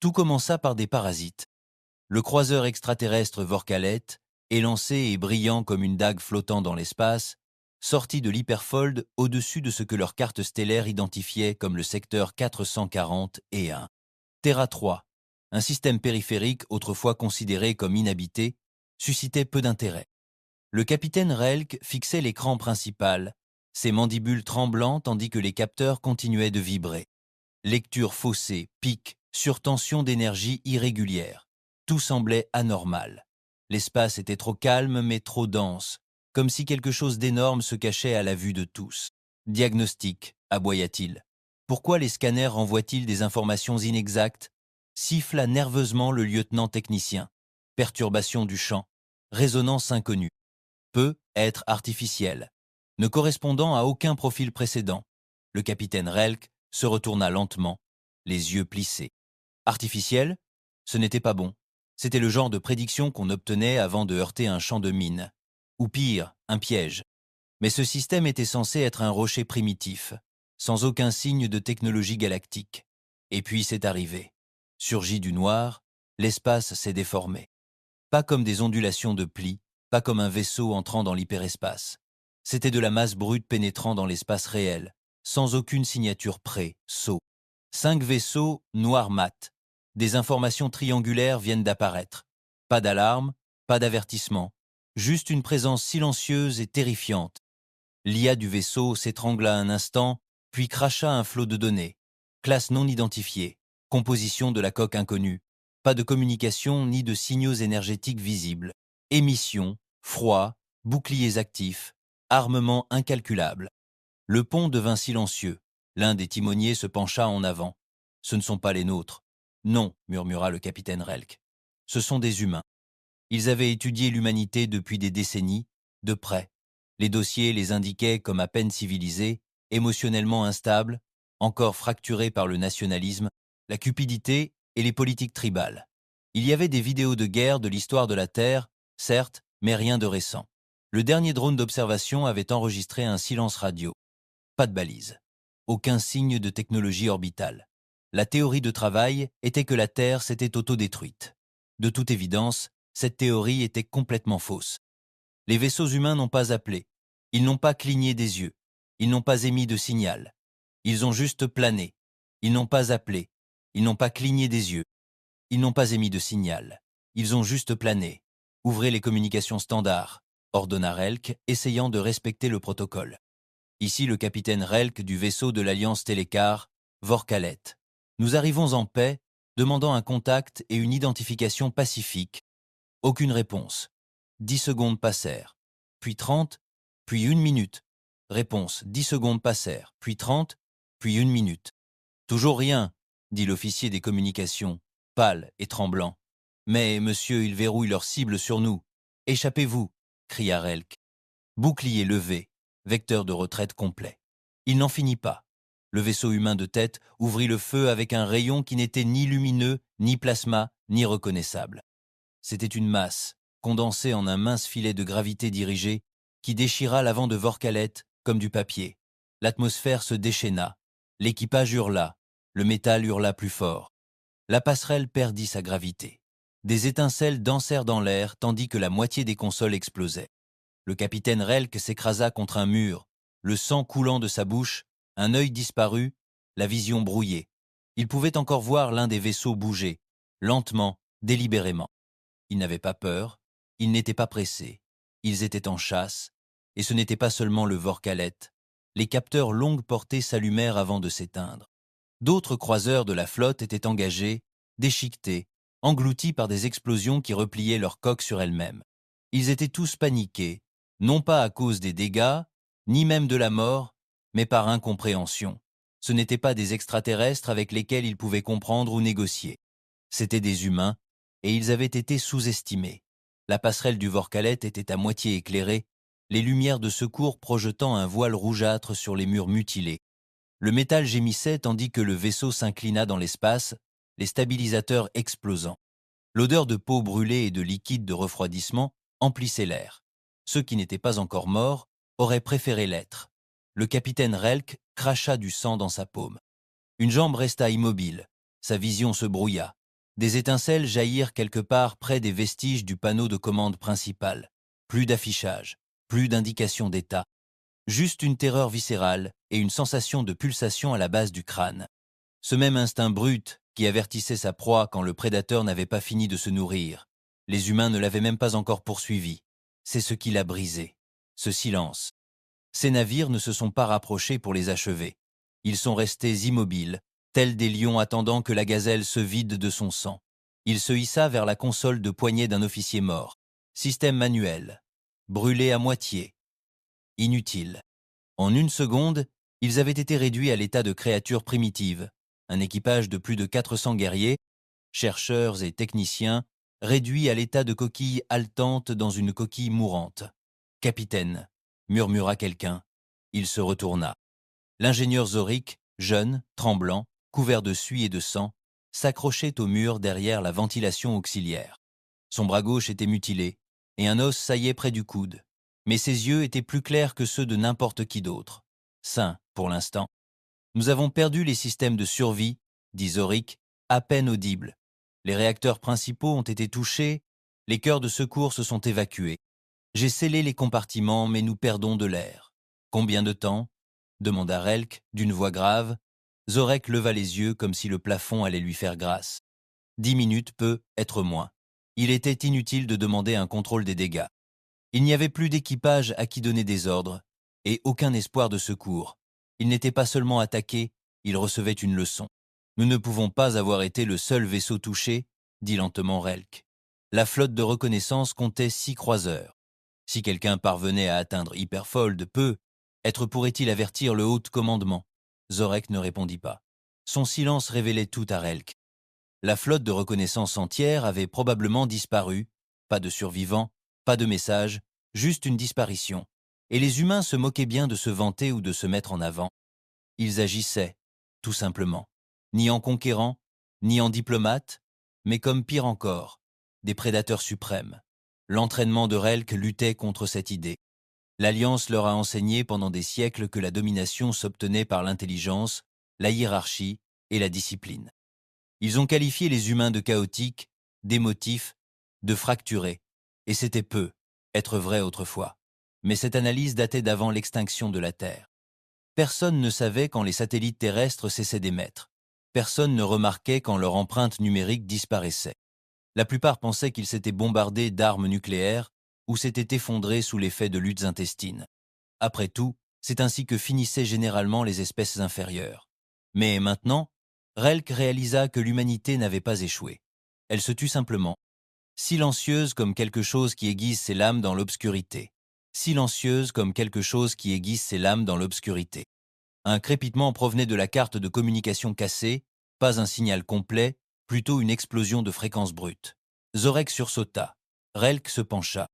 Tout commença par des parasites. Le croiseur extraterrestre Vorkalet, élancé et brillant comme une dague flottant dans l'espace, sortit de l'hyperfold au-dessus de ce que leur carte stellaire identifiait comme le secteur 440 et 1. Terra 3, un système périphérique autrefois considéré comme inhabité, suscitait peu d'intérêt. Le capitaine Relk fixait l'écran principal, ses mandibules tremblant tandis que les capteurs continuaient de vibrer. Lecture faussée, pics, surtension d'énergie irrégulière. Tout semblait anormal. L'espace était trop calme mais trop dense, comme si quelque chose d'énorme se cachait à la vue de tous. Diagnostic, aboya-t-il. Pourquoi les scanners renvoient-ils des informations inexactes? Siffla nerveusement le lieutenant technicien. Perturbation du champ. Résonance inconnue. Peut être artificielle. Ne correspondant à aucun profil précédent. Le capitaine Relk se retourna lentement, les yeux plissés. Artificiel? Ce n'était pas bon. C'était le genre de prédiction qu'on obtenait avant de heurter un champ de mine. Ou pire, un piège. Mais ce système était censé être un rocher primitif, sans aucun signe de technologie galactique. Et puis c'est arrivé. Surgi du noir, l'espace s'est déformé. Pas comme des ondulations de plis, pas comme un vaisseau entrant dans l'hyperespace. C'était de la masse brute pénétrant dans l'espace réel, sans aucune signature pré, saut. 5 vaisseaux noirs mat. Des informations triangulaires viennent d'apparaître. Pas d'alarme, pas d'avertissement. Juste une présence silencieuse et terrifiante. L'IA du vaisseau s'étrangla un instant, puis cracha un flot de données. Classe non identifiée. Composition de la coque inconnue. Pas de communication ni de signaux énergétiques visibles. Émissions, froid, boucliers actifs, armement incalculable. Le pont devint silencieux. L'un des timoniers se pencha en avant. « Ce ne sont pas les nôtres. »« Non, » murmura le capitaine Relk. « Ce sont des humains. » Ils avaient étudié l'humanité depuis des décennies, de près. Les dossiers les indiquaient comme à peine civilisés, émotionnellement instables, encore fracturés par le nationalisme, la cupidité et les politiques tribales. Il y avait des vidéos de guerre de l'histoire de la Terre, certes, mais rien de récent. Le dernier drone d'observation avait enregistré un silence radio. Pas de balise. Aucun signe de technologie orbitale. La théorie de travail était que la Terre s'était autodétruite. De toute évidence, cette théorie était complètement fausse. Les vaisseaux humains n'ont pas appelé. Ils n'ont pas cligné des yeux. Ils n'ont pas émis de signal. Ils ont juste plané. Ils n'ont pas appelé. Ils n'ont pas cligné des yeux. Ils n'ont pas émis de signal. Ils ont juste plané. Ouvrez les communications standards, ordonna Relk, essayant de respecter le protocole. Ici le capitaine Relk du vaisseau de l'Alliance Télécar, Vorkalet. Nous arrivons en paix, demandant un contact et une identification pacifique. Aucune réponse. 10 secondes passèrent, puis 30, puis 1 minute. Réponse, 10 secondes passèrent, puis 30, puis 1 minute. Toujours rien, dit l'officier des communications, pâle et tremblant. Mais, monsieur, ils verrouillent leur cible sur nous. Échappez-vous, cria Relk. Bouclier levé, vecteur de retraite complet. Il n'en finit pas. Le vaisseau humain de tête ouvrit le feu avec un rayon qui n'était ni lumineux, ni plasma, ni reconnaissable. C'était une masse, condensée en un mince filet de gravité dirigé, qui déchira l'avant de Vorkalet comme du papier. L'atmosphère se déchaîna. L'équipage hurla. Le métal hurla plus fort. La passerelle perdit sa gravité. Des étincelles dansèrent dans l'air tandis que la moitié des consoles explosait. Le capitaine Relk s'écrasa contre un mur, le sang coulant de sa bouche, un œil disparu, la vision brouillée. Il pouvait encore voir l'un des vaisseaux bouger, lentement, délibérément. Ils n'avaient pas peur, ils n'étaient pas pressés, ils étaient en chasse, et ce n'était pas seulement le Vorkalet. Les capteurs longue portée s'allumèrent avant de s'éteindre. D'autres croiseurs de la flotte étaient engagés, déchiquetés, engloutis par des explosions qui repliaient leurs coques sur elles-mêmes. Ils étaient tous paniqués, non pas à cause des dégâts, ni même de la mort, mais par incompréhension. Ce n'étaient pas des extraterrestres avec lesquels ils pouvaient comprendre ou négocier. C'étaient des humains, et ils avaient été sous-estimés. La passerelle du Vorkalet était à moitié éclairée, les lumières de secours projetant un voile rougeâtre sur les murs mutilés. Le métal gémissait tandis que le vaisseau s'inclina dans l'espace, les stabilisateurs explosant. L'odeur de peau brûlée et de liquide de refroidissement emplissait l'air. Ceux qui n'étaient pas encore morts auraient préféré l'être. Le capitaine Relk cracha du sang dans sa paume. Une jambe resta immobile. Sa vision se brouilla. Des étincelles jaillirent quelque part près des vestiges du panneau de commande principal. Plus d'affichage, plus d'indications d'état. Juste une terreur viscérale et une sensation de pulsation à la base du crâne. Ce même instinct brut qui avertissait sa proie quand le prédateur n'avait pas fini de se nourrir. Les humains ne l'avaient même pas encore poursuivi. C'est ce qui l'a brisé. Ce silence. Ces navires ne se sont pas rapprochés pour les achever. Ils sont restés immobiles, tels des lions attendant que la gazelle se vide de son sang. Il se hissa vers la console de poignée d'un officier mort. Système manuel. Brûlé à moitié. Inutile. En une seconde, ils avaient été réduits à l'état de créatures primitives. Un équipage de plus de 400 guerriers, chercheurs et techniciens, réduits à l'état de coquilles haletantes dans une coquille mourante. « Capitaine », murmura quelqu'un. Il se retourna. L'ingénieur Zorik, jeune, tremblant, couvert de suie et de sang, s'accrochait au mur derrière la ventilation auxiliaire. Son bras gauche était mutilé, et un os saillait près du coude. Mais ses yeux étaient plus clairs que ceux de n'importe qui d'autre. Sain, pour l'instant. « Nous avons perdu les systèmes de survie, » dit Zorik, à peine audible. Les réacteurs principaux ont été touchés, les cœurs de secours se sont évacués. J'ai scellé les compartiments, mais nous perdons de l'air. Combien de temps ? Demanda Relk d'une voix grave. Zorek leva les yeux comme si le plafond allait lui faire grâce. 10 minutes peut être moins. Il était inutile de demander un contrôle des dégâts. Il n'y avait plus d'équipage à qui donner des ordres, et aucun espoir de secours. Il n'était pas seulement attaqué, il recevait une leçon. Nous ne pouvons pas avoir été le seul vaisseau touché, dit lentement Relk. La flotte de reconnaissance comptait 6 croiseurs. Si quelqu'un parvenait à atteindre Hyperfold, être pourrait-il avertir le haut commandement? Zorek ne répondit pas. Son silence révélait tout à Relk. La flotte de reconnaissance entière avait probablement disparu. Pas de survivants, pas de message, juste une disparition. Et les humains se moquaient bien de se vanter ou de se mettre en avant. Ils agissaient, tout simplement. Ni en conquérants, ni en diplomates, mais comme pire encore, des prédateurs suprêmes. L'entraînement de Relk luttait contre cette idée. L'Alliance leur a enseigné pendant des siècles que la domination s'obtenait par l'intelligence, la hiérarchie et la discipline. Ils ont qualifié les humains de chaotiques, d'émotifs, de fracturés. Et c'était peu, être vrai autrefois. Mais cette analyse datait d'avant l'extinction de la Terre. Personne ne savait quand les satellites terrestres cessaient d'émettre. Personne ne remarquait quand leur empreinte numérique disparaissait. La plupart pensaient qu'ils s'étaient bombardés d'armes nucléaires ou s'étaient effondrés sous l'effet de luttes intestines. Après tout, c'est ainsi que finissaient généralement les espèces inférieures. Mais maintenant, Relk réalisa que l'humanité n'avait pas échoué. Elle se tut simplement, silencieuse comme quelque chose qui aiguise ses lames dans l'obscurité. Silencieuse comme quelque chose qui aiguise ses lames dans l'obscurité. Un crépitement provenait de la carte de communication cassée, pas un signal complet, plutôt une explosion de fréquences brutes. Zorek sursauta. Relk se pencha.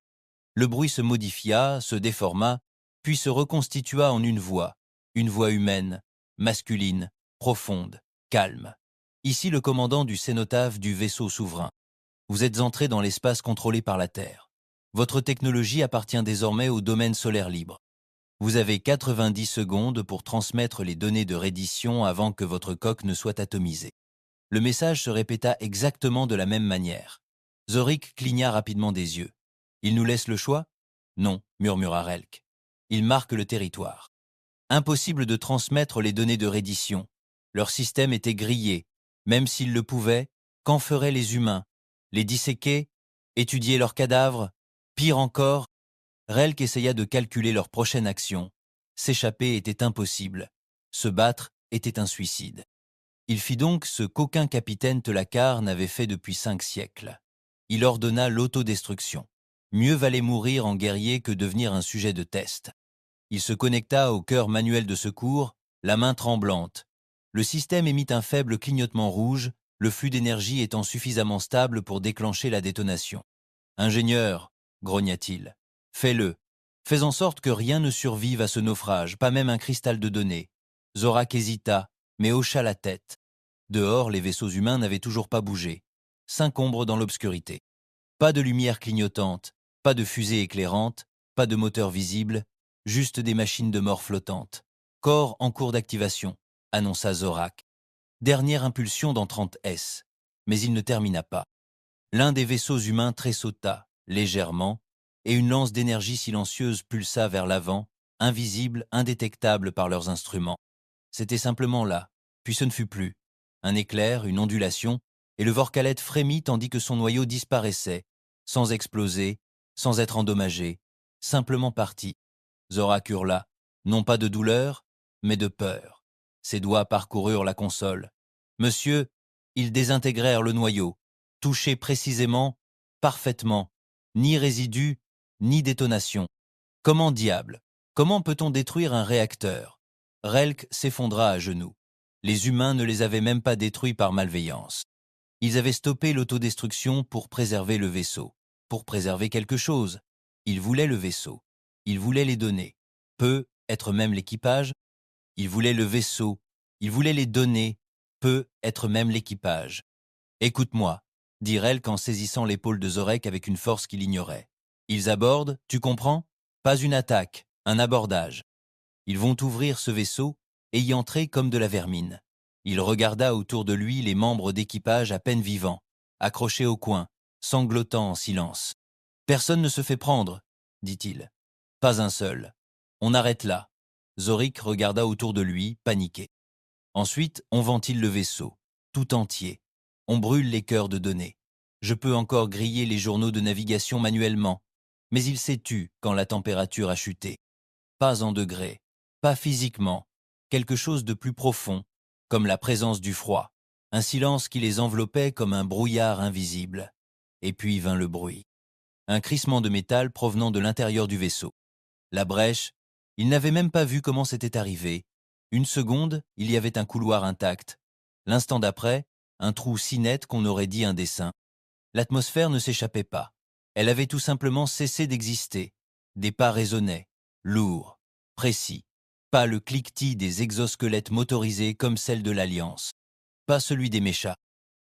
Le bruit se modifia, se déforma, puis se reconstitua en une voix humaine, masculine, profonde, calme. Ici le commandant du cénotaphe du vaisseau souverain. Vous êtes entré dans l'espace contrôlé par la Terre. Votre technologie appartient désormais au domaine solaire libre. Vous avez 90 secondes pour transmettre les données de reddition avant que votre coque ne soit atomisée. Le message se répéta exactement de la même manière. Zorik cligna rapidement des yeux. Il nous laisse le choix ? Non, murmura Relk. Il marque le territoire. Impossible de transmettre les données de reddition. Leur système était grillé. Même s'ils le pouvaient, qu'en feraient les humains? Les disséquer? Étudier leurs cadavres? Pire encore, Relk essaya de calculer leur prochaine action. S'échapper était impossible. Se battre était un suicide. Il fit donc ce qu'aucun capitaine Telacar n'avait fait depuis 5 siècles. Il ordonna l'autodestruction. Mieux valait mourir en guerrier que devenir un sujet de test. Il se connecta au cœur manuel de secours, la main tremblante. Le système émit un faible clignotement rouge, le flux d'énergie étant suffisamment stable pour déclencher la détonation. « Ingénieur, grogna-t-il, fais-le. Fais en sorte que rien ne survive à ce naufrage, pas même un cristal de données. » Zorak hésita, mais hocha la tête. Dehors, les vaisseaux humains n'avaient toujours pas bougé. 5 ombres dans l'obscurité. Pas de lumière clignotante, pas de fusée éclairante, pas de moteur visible, juste des machines de mort flottantes. Corps en cours d'activation, annonça Zorak. Dernière impulsion dans 30 S. Mais il ne termina pas. L'un des vaisseaux humains tressauta, légèrement, et une lance d'énergie silencieuse pulsa vers l'avant, invisible, indétectable par leurs instruments. C'était simplement là, puis ce ne fut plus. Un éclair, une ondulation, et le Vorkalet frémit tandis que son noyau disparaissait, sans exploser, sans être endommagé, simplement parti. Zorak hurla, non pas de douleur, mais de peur. Ses doigts parcoururent la console. Monsieur, ils désintégrèrent le noyau, touché précisément, parfaitement, ni résidu, ni détonation. Comment diable? Comment peut-on détruire un réacteur? Relk s'effondra à genoux. Les humains ne les avaient même pas détruits par malveillance. Ils avaient stoppé l'autodestruction pour préserver le vaisseau, pour préserver quelque chose. Ils voulaient le vaisseau. Ils voulaient les données. Peu, être même l'équipage. Ils voulaient le vaisseau. Ils voulaient les données. Peu, être même l'équipage. Écoute-moi, dit Relk en saisissant l'épaule de Zorek avec une force qu'il ignorait. Ils abordent, tu comprends? Pas une attaque, un abordage. Ils vont ouvrir ce vaisseau et y entrer comme de la vermine. Il regarda autour de lui les membres d'équipage à peine vivants, accrochés au coin, sanglotant en silence. Personne ne se fait prendre, dit-il. Pas un seul. On arrête là. Zorik regarda autour de lui, paniqué. Ensuite, on ventile le vaisseau, tout entier. On brûle les cœurs de données. Je peux encore griller les journaux de navigation manuellement, mais il s'est tu quand la température a chuté. Pas en degrés, pas physiquement, quelque chose de plus profond, comme la présence du froid, un silence qui les enveloppait comme un brouillard invisible. Et puis vint le bruit. Un crissement de métal provenant de l'intérieur du vaisseau. La brèche, il n'avait même pas vu comment c'était arrivé. Une seconde, il y avait un couloir intact. L'instant d'après, un trou si net qu'on aurait dit un dessin. L'atmosphère ne s'échappait pas. Elle avait tout simplement cessé d'exister. Des pas résonnaient, lourds, précis. Pas le cliquetis des exosquelettes motorisés comme celle de l'Alliance. Pas celui des méchas.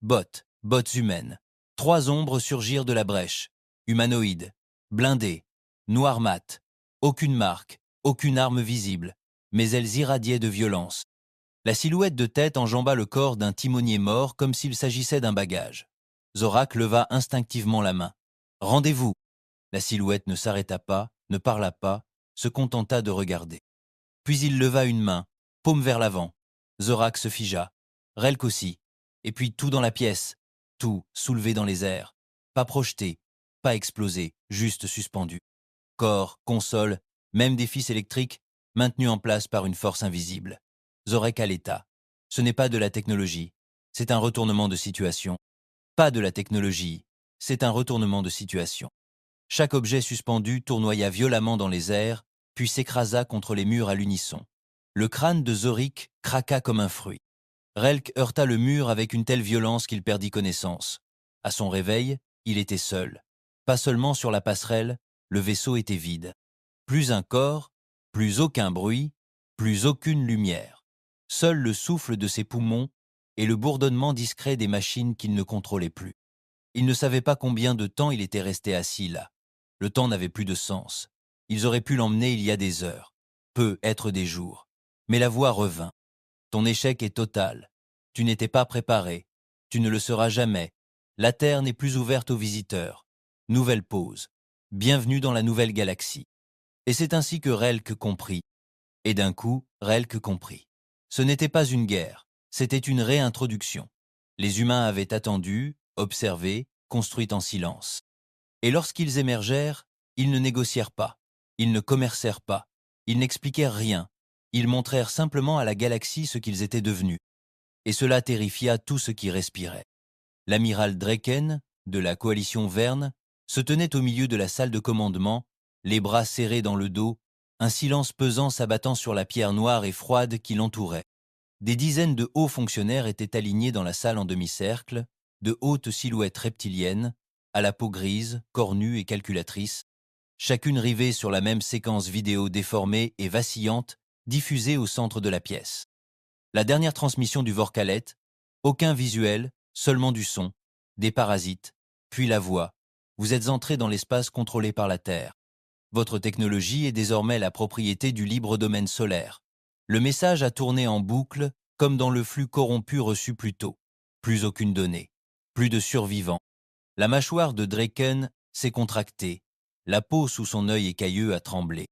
Bottes humaines. 3 ombres surgirent de la brèche. Humanoïdes, blindées, noires mat. Aucune marque, aucune arme visible, mais elles irradiaient de violence. La silhouette de tête enjamba le corps d'un timonier mort comme s'il s'agissait d'un bagage. Zorak leva instinctivement la main. « Rendez-vous !» La silhouette ne s'arrêta pas, ne parla pas, se contenta de regarder. Puis il leva une main, paume vers l'avant. Zorak se figea. Relk aussi. Et puis tout dans la pièce. Tout soulevé dans les airs. Pas projeté, pas explosé, juste suspendu. Corps, console, même des fils électriques, maintenus en place par une force invisible. Zorek à l'état. Ce n'est pas de la technologie, c'est un retournement de situation. Pas de la technologie, c'est un retournement de situation. Chaque objet suspendu tournoya violemment dans les airs, puis s'écrasa contre les murs à l'unisson. Le crâne de Zorik craqua comme un fruit. Relk heurta le mur avec une telle violence qu'il perdit connaissance. À son réveil, il était seul. Pas seulement sur la passerelle, le vaisseau était vide. Plus un corps, plus aucun bruit, plus aucune lumière. Seul le souffle de ses poumons et le bourdonnement discret des machines qu'il ne contrôlait plus. Il ne savait pas combien de temps il était resté assis là. Le temps n'avait plus de sens. Ils auraient pu l'emmener il y a des heures, peut être des jours. Mais la voix revint. Ton échec est total. Tu n'étais pas préparé. Tu ne le seras jamais. La Terre n'est plus ouverte aux visiteurs. Nouvelle pause. Bienvenue dans la nouvelle galaxie. Et c'est ainsi que Relk comprit. Et d'un coup, Relk comprit. Ce n'était pas une guerre, c'était une réintroduction. Les humains avaient attendu, observé, construit en silence. Et lorsqu'ils émergèrent, ils ne négocièrent pas, ils ne commercèrent pas, ils n'expliquèrent rien, ils montrèrent simplement à la galaxie ce qu'ils étaient devenus. Et cela terrifia tout ce qui respirait. L'amiral Draken, de la coalition Verne, se tenait au milieu de la salle de commandement, les bras serrés dans le dos, un silence pesant s'abattant sur la pierre noire et froide qui l'entourait. Des dizaines de hauts fonctionnaires étaient alignés dans la salle en demi-cercle, de hautes silhouettes reptiliennes, à la peau grise, cornue et calculatrice, chacune rivée sur la même séquence vidéo déformée et vacillante, diffusée au centre de la pièce. La dernière transmission du Vorkalet, aucun visuel, seulement du son, des parasites, puis la voix. Vous êtes entré dans l'espace contrôlé par la Terre. Votre technologie est désormais la propriété du libre domaine solaire. Le message a tourné en boucle, comme dans le flux corrompu reçu plus tôt. Plus aucune donnée. Plus de survivants. La mâchoire de Draken s'est contractée. La peau sous son œil écailleux a tremblé.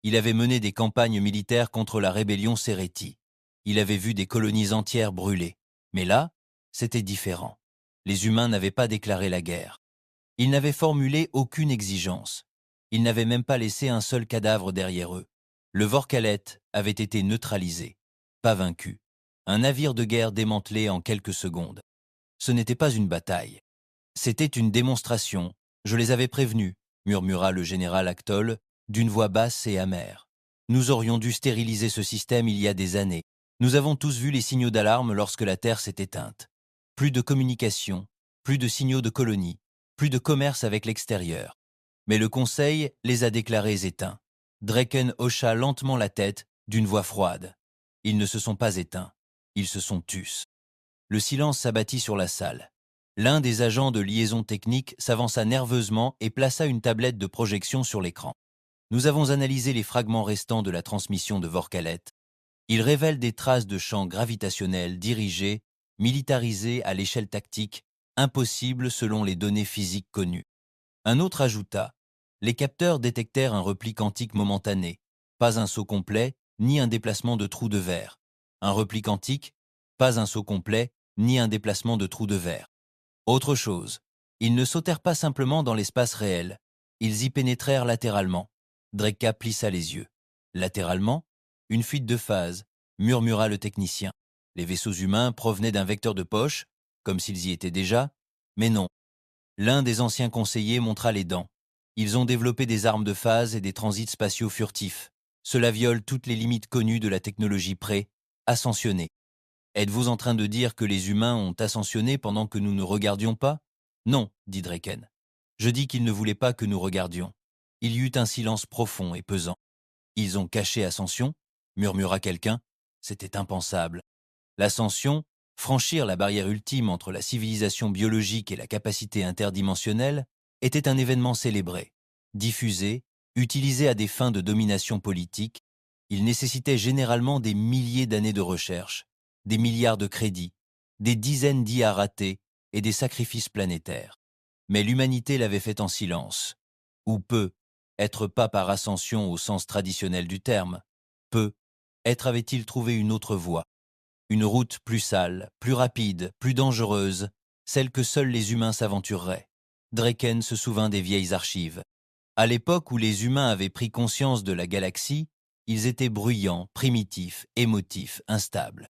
Il avait mené des campagnes militaires contre la rébellion Sereti. Il avait vu des colonies entières brûler. Mais là, c'était différent. Les humains n'avaient pas déclaré la guerre. Ils n'avaient formulé aucune exigence. Ils n'avaient même pas laissé un seul cadavre derrière eux. Le Vorkalet avait été neutralisé, pas vaincu. Un navire de guerre démantelé en quelques secondes. Ce n'était pas une bataille. C'était une démonstration. Je les avais prévenus, murmura le général Actol, d'une voix basse et amère. Nous aurions dû stériliser ce système il y a des années. Nous avons tous vu les signaux d'alarme lorsque la Terre s'est éteinte. Plus de communication, plus de signaux de colonies, plus de commerce avec l'extérieur. Mais le Conseil les a déclarés éteints. Draken hocha lentement la tête d'une voix froide. Ils ne se sont pas éteints, ils se sont tus. Le silence s'abattit sur la salle. L'un des agents de liaison technique s'avança nerveusement et plaça une tablette de projection sur l'écran. Nous avons analysé les fragments restants de la transmission de Vorkalet. Ils révèlent des traces de champs gravitationnels dirigés, militarisés à l'échelle tactique, impossibles selon les données physiques connues. Un autre ajouta, les capteurs détectèrent un repli quantique momentané, pas un saut complet, ni un déplacement de trou de verre. Un repli quantique, pas un saut complet, ni un déplacement de trou de verre. Autre chose, ils ne sautèrent pas simplement dans l'espace réel, ils y pénétrèrent latéralement. Drekka plissa les yeux. Latéralement, une fuite de phase, murmura le technicien. Les vaisseaux humains provenaient d'un vecteur de poche, comme s'ils y étaient déjà, mais non. L'un des anciens conseillers montra les dents. Ils ont développé des armes de phase et des transits spatiaux furtifs. Cela viole toutes les limites connues de la technologie pré-ascensionnée. Êtes-vous en train de dire que les humains ont ascensionné pendant que nous ne regardions pas? Non, dit Draken. Je dis qu'ils ne voulaient pas que nous regardions. Il y eut un silence profond et pesant. Ils ont caché Ascension, murmura quelqu'un. C'était impensable. L'ascension, franchir la barrière ultime entre la civilisation biologique et la capacité interdimensionnelle, était un événement célébré, diffusé, utilisé à des fins de domination politique. Il nécessitait généralement des milliers d'années de recherche, des milliards de crédits, des dizaines d'IA ratés et des sacrifices planétaires. Mais l'humanité l'avait fait en silence. Ou peu, être pas par ascension au sens traditionnel du terme. Peu, être avait-il trouvé une autre voie. Une route plus sale, plus rapide, plus dangereuse, celle que seuls les humains s'aventureraient. Draken se souvint des vieilles archives. À l'époque où les humains avaient pris conscience de la galaxie, ils étaient bruyants, primitifs, émotifs, instables.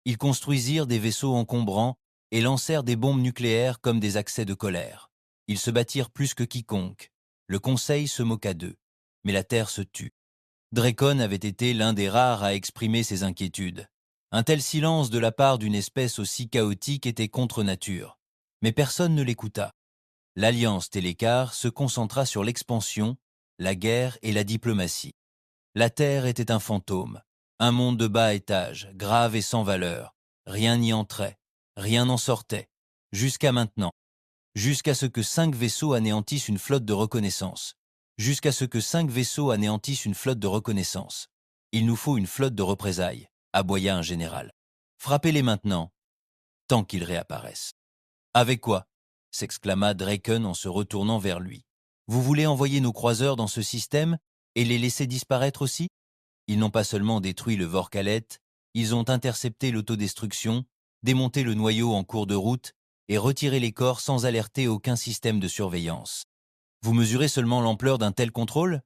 Ils construisirent des vaisseaux encombrants et lancèrent des bombes nucléaires comme des accès de colère. Ils se battirent plus que quiconque. Le Conseil se moqua d'eux. Mais la Terre se tut. Drakon avait été l'un des rares à exprimer ses inquiétudes. Un tel silence de la part d'une espèce aussi chaotique était contre nature. Mais personne ne l'écouta. L'Alliance Télécar se concentra sur l'expansion, la guerre et la diplomatie. La Terre était un fantôme, un monde de bas étage, grave et sans valeur. Rien n'y entrait, rien n'en sortait, jusqu'à maintenant. Jusqu'à ce que 5 vaisseaux anéantissent une flotte de reconnaissance. Jusqu'à ce que 5 vaisseaux anéantissent une flotte de reconnaissance. Il nous faut une flotte de représailles, aboya un général. Frappez-les maintenant, tant qu'ils réapparaissent. Avec quoi? S'exclama Draken en se retournant vers lui. Vous voulez envoyer nos croiseurs dans ce système et les laisser disparaître aussi? Ils n'ont pas seulement détruit le Vorkalet, ils ont intercepté l'autodestruction, démonté le noyau en cours de route et retiré les corps sans alerter aucun système de surveillance. Vous mesurez seulement l'ampleur d'un tel contrôle?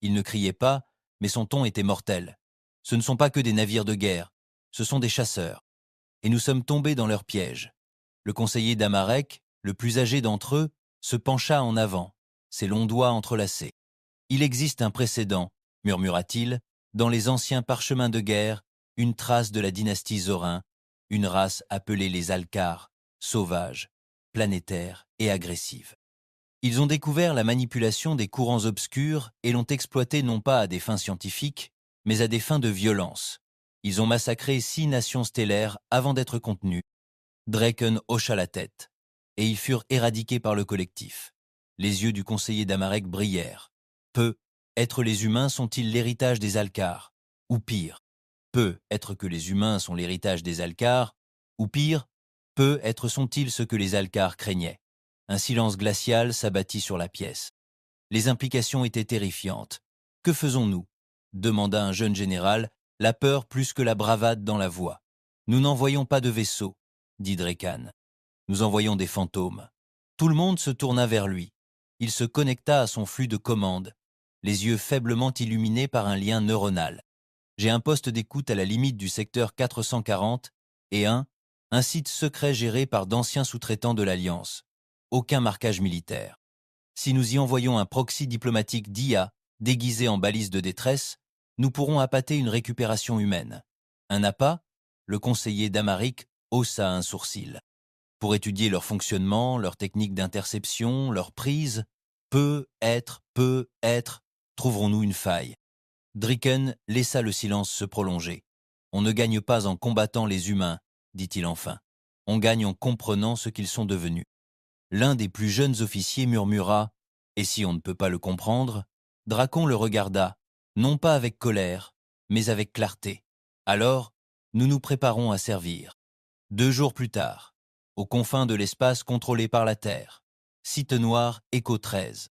Il ne criait pas, mais son ton était mortel. Ce ne sont pas que des navires de guerre, ce sont des chasseurs. Et nous sommes tombés dans leur piège. Le conseiller d'Amarek, le plus âgé d'entre eux, se pencha en avant, ses longs doigts entrelacés. Il existe un précédent, murmura-t-il, dans les anciens parchemins de guerre, une trace de la dynastie Zorin, une race appelée les Alcars, sauvages, planétaires et agressives. Ils ont découvert la manipulation des courants obscurs et l'ont exploité non pas à des fins scientifiques, mais à des fins de violence. Ils ont massacré 6 nations stellaires avant d'être contenus. Draken hocha la tête, et ils furent éradiqués par le collectif. Les yeux du conseiller d'Amarek brillèrent. Peu, être les humains sont-ils l'héritage des Alcars? Ou pire, peu, être que les humains sont l'héritage des Alcars? Ou pire, Peu être sont-ils ce que les Alcars craignaient. Un silence glacial s'abattit sur la pièce. Les implications étaient terrifiantes. « Que faisons-nous » demanda un jeune général, la peur plus que la bravade dans la voix. « Nous n'envoyons pas de vaisseau, » dit Drekan. « Nous envoyons des fantômes. » Tout le monde se tourna vers lui. Il se connecta à son flux de commandes, les yeux faiblement illuminés par un lien neuronal. J'ai un poste d'écoute à la limite du secteur 440 et un site secret géré par d'anciens sous-traitants de l'Alliance. Aucun marquage militaire. Si nous y envoyons un proxy diplomatique d'IA déguisé en balise de détresse, nous pourrons appâter une récupération humaine. Un appât ? Le conseiller d'Amaric haussa un sourcil. Pour étudier leur fonctionnement, leur technique d'interception, leur prise, peut être, trouverons-nous une faille. Dricken laissa le silence se prolonger. On ne gagne pas en combattant les humains, dit-il enfin. On gagne en comprenant ce qu'ils sont devenus. L'un des plus jeunes officiers murmura « Et si on ne peut pas le comprendre ?» Dracon le regarda, non pas avec colère, mais avec clarté. Alors, nous nous préparons à servir. 2 jours plus tard, aux confins de l'espace contrôlé par la Terre, site noir Echo 13.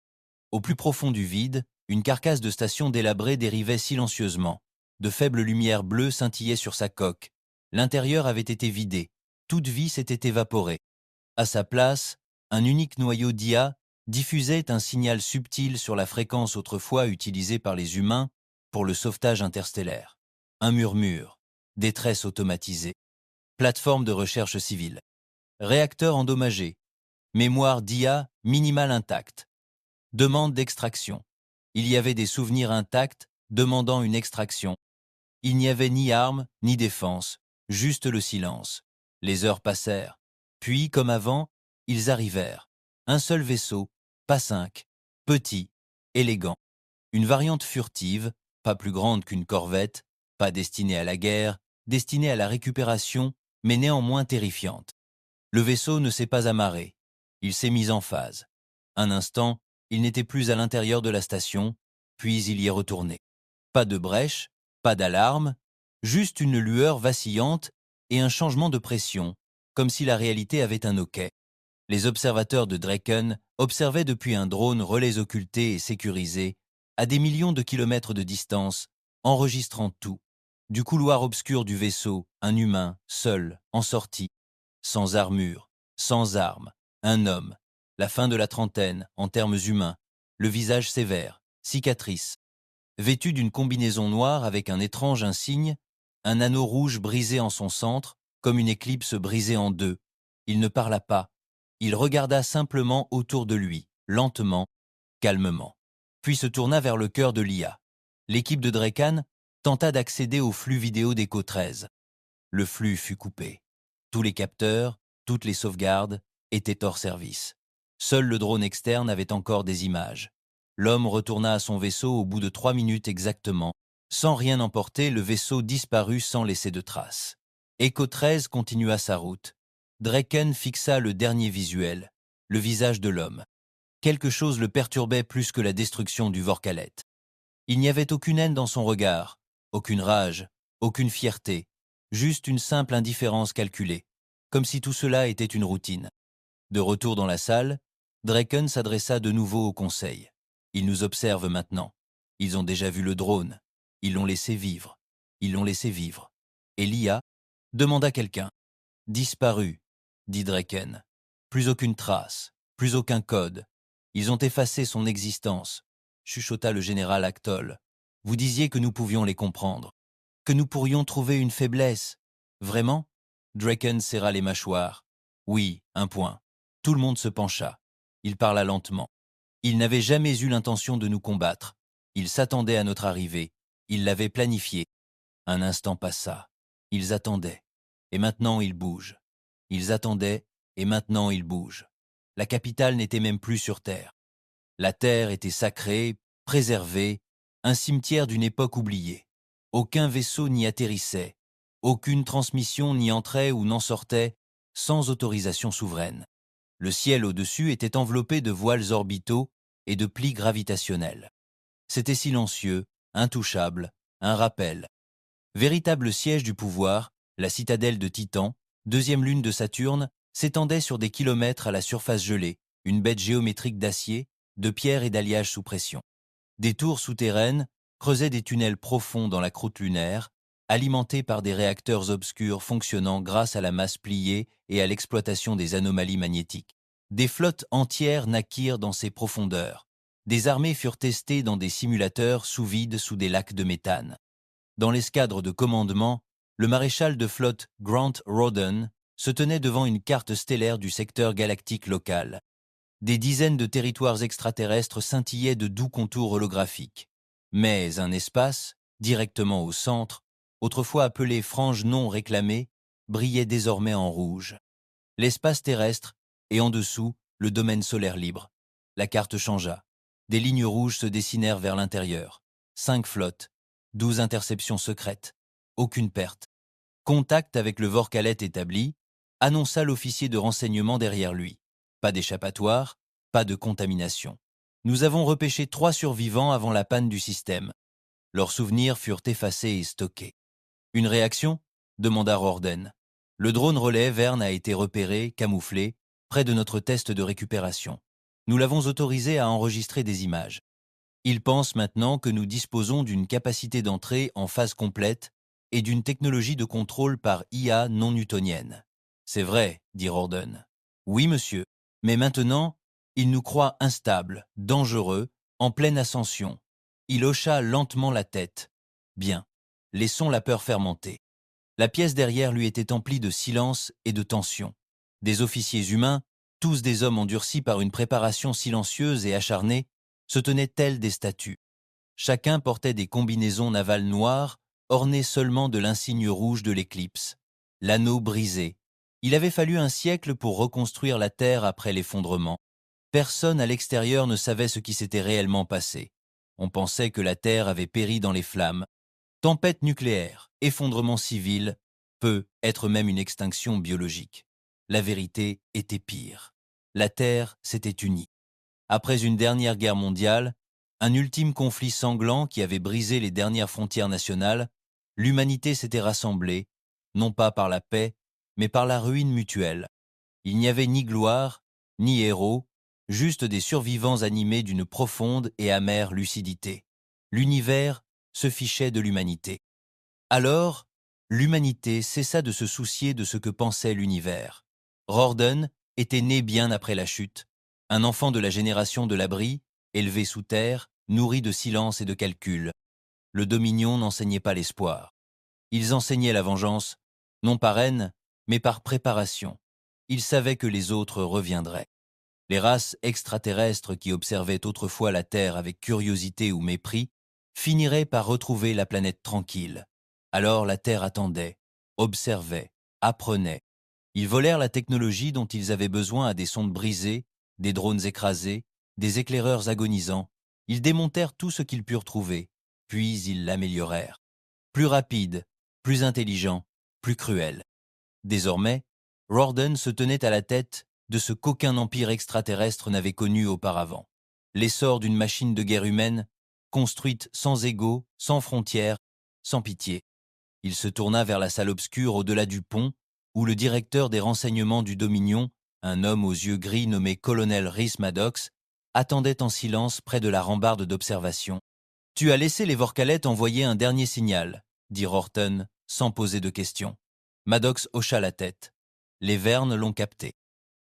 Au plus profond du vide, une carcasse de station délabrée dérivait silencieusement. De faibles lumières bleues scintillaient sur sa coque. L'intérieur avait été vidé. Toute vie s'était évaporée. À sa place, un unique noyau d'IA diffusait un signal subtil sur la fréquence autrefois utilisée par les humains pour le sauvetage interstellaire. Un murmure, détresse automatisée, plateforme de recherche civile, réacteur endommagé, mémoire d'IA minimale intacte, demande d'extraction. Il y avait des souvenirs intacts demandant une extraction. Il n'y avait ni armes ni défense, juste le silence. Les heures passèrent. Puis, comme avant, ils arrivèrent. Un seul vaisseau, pas 5, petit, élégant. Une variante furtive, pas plus grande qu'une corvette, pas destinée à la guerre, destinée à la récupération, mais néanmoins terrifiante. Le vaisseau ne s'est pas amarré. Il s'est mis en phase. Un instant, il n'était plus à l'intérieur de la station, puis il y est retourné. Pas de brèche, pas d'alarme, juste une lueur vacillante et un changement de pression, comme si la réalité avait un hoquet. Les observateurs de Draken observaient depuis un drone relais occulté et sécurisé, à des millions de kilomètres de distance, enregistrant tout. Du couloir obscur du vaisseau, un humain, seul, en sortie, sans armure, sans armes, un homme, la fin de la trentaine, en termes humains, le visage sévère, cicatrice, vêtu d'une combinaison noire avec un étrange insigne, un anneau rouge brisé en son centre, comme une éclipse brisée en deux. Il ne parla pas. Il regarda simplement autour de lui, lentement, calmement. Puis se tourna vers le cœur de l'IA. L'équipe de Drekan tenta d'accéder au flux vidéo d'Echo 13. Le flux fut coupé. Tous les capteurs, toutes les sauvegardes étaient hors service. Seul le drone externe avait encore des images. L'homme retourna à son vaisseau au bout de 3 minutes exactement. Sans rien emporter, le vaisseau disparut sans laisser de traces. Echo 13 continua sa route. Draken fixa le dernier visuel, le visage de l'homme. Quelque chose le perturbait plus que la destruction du Vorkalet. Il n'y avait aucune haine dans son regard, aucune rage, aucune fierté, juste une simple indifférence calculée, comme si tout cela était une routine. De retour dans la salle, Draken s'adressa de nouveau au conseil. Ils nous observent maintenant. Ils ont déjà vu le drone. Ils l'ont laissé vivre. Ils l'ont laissé vivre. Et l'IA demanda quelqu'un. Disparu, dit Draken. Plus aucune trace, plus aucun code. Ils ont effacé son existence, chuchota le général Actol. Vous disiez que nous pouvions les comprendre, que nous pourrions trouver une faiblesse. Vraiment ? Draken serra les mâchoires. Oui, un point. Tout le monde se pencha. Il parla lentement. Ils n'avaient jamais eu l'intention de nous combattre. Ils s'attendaient à notre arrivée. Ils l'avaient planifié. Un instant passa. Ils attendaient. Et maintenant ils bougent. Ils attendaient, et maintenant ils bougent. La capitale n'était même plus sur Terre. La Terre était sacrée, préservée, un cimetière d'une époque oubliée. Aucun vaisseau n'y atterrissait, aucune transmission n'y entrait ou n'en sortait sans autorisation souveraine. Le ciel au-dessus était enveloppé de voiles orbitaux et de plis gravitationnels. C'était silencieux, intouchable, un rappel. Véritable siège du pouvoir, la citadelle de Titan, Deuxième lune de Saturne s'étendait sur des kilomètres à la surface gelée, une bête géométrique d'acier, de pierre et d'alliage sous pression. Des tours souterraines creusaient des tunnels profonds dans la croûte lunaire, alimentés par des réacteurs obscurs fonctionnant grâce à la masse pliée et à l'exploitation des anomalies magnétiques. Des flottes entières naquirent dans ces profondeurs. Des armées furent testées dans des simulateurs sous vide sous des lacs de méthane. Dans l'escadre de commandement, le maréchal de flotte Grant Rawdon se tenait devant une carte stellaire du secteur galactique local. Des dizaines de territoires extraterrestres scintillaient de doux contours holographiques. Mais un espace, directement au centre, autrefois appelé frange non réclamée, brillait désormais en rouge. L'espace terrestre, et en dessous, le domaine solaire libre. La carte changea. Des lignes rouges se dessinèrent vers l'intérieur. 5 flottes, 12 interceptions secrètes. Aucune perte. Contact avec le Vorkalet établi, annonça l'officier de renseignement derrière lui. Pas d'échappatoire, pas de contamination. Nous avons repêché 3 survivants avant la panne du système. Leurs souvenirs furent effacés et stockés. Une réaction demanda Rorden. Le drone relais Verne a été repéré, camouflé, près de notre test de récupération. Nous l'avons autorisé à enregistrer des images. Il pense maintenant que nous disposons d'une capacité d'entrée en phase complète et d'une technologie de contrôle par IA non newtonienne. C'est vrai, dit Rorden. Oui, monsieur, mais maintenant, il nous croit instables, dangereux, en pleine ascension. Il hocha lentement la tête. Bien, laissons la peur fermenter. La pièce derrière lui était emplie de silence et de tension. Des officiers humains, tous des hommes endurcis par une préparation silencieuse et acharnée, se tenaient tels des statues. Chacun portait des combinaisons navales noires, ornées seulement de l'insigne rouge de l'éclipse. L'anneau brisé. Il avait fallu un siècle pour reconstruire la Terre après l'effondrement. Personne à l'extérieur ne savait ce qui s'était réellement passé. On pensait que la Terre avait péri dans les flammes. Tempête nucléaire, effondrement civil, peut être même une extinction biologique. La vérité était pire. La Terre s'était unie. Après une dernière guerre mondiale, un ultime conflit sanglant qui avait brisé les dernières frontières nationales, l'humanité s'était rassemblée, non pas par la paix, mais par la ruine mutuelle. Il n'y avait ni gloire, ni héros, juste des survivants animés d'une profonde et amère lucidité. L'univers se fichait de l'humanité. Alors, l'humanité cessa de se soucier de ce que pensait l'univers. Rorden était né bien après la chute, un enfant de la génération de l'abri, élevé sous terre, nourri de silence et de calcul. Le Dominion n'enseignait pas l'espoir. Ils enseignaient la vengeance, non par haine, mais par préparation. Ils savaient que les autres reviendraient. Les races extraterrestres qui observaient autrefois la Terre avec curiosité ou mépris finiraient par retrouver la planète tranquille. Alors la Terre attendait, observait, apprenait. Ils volèrent la technologie dont ils avaient besoin à des sondes brisées, des drones écrasés, des éclaireurs agonisants. Ils démontèrent tout ce qu'ils purent trouver, puis ils l'améliorèrent. Plus rapide, plus intelligent, plus cruel. Désormais, Rorden se tenait à la tête de ce qu'aucun empire extraterrestre n'avait connu auparavant. L'essor d'une machine de guerre humaine, construite sans égaux, sans frontières, sans pitié. Il se tourna vers la salle obscure au-delà du pont, où le directeur des renseignements du Dominion, un homme aux yeux gris nommé colonel Rhys Maddox, attendait en silence près de la rambarde d'observation. « Tu as laissé les Vorkalets envoyer un dernier signal », dit Rorton, sans poser de questions. Maddox hocha la tête. Les Vernes l'ont capté.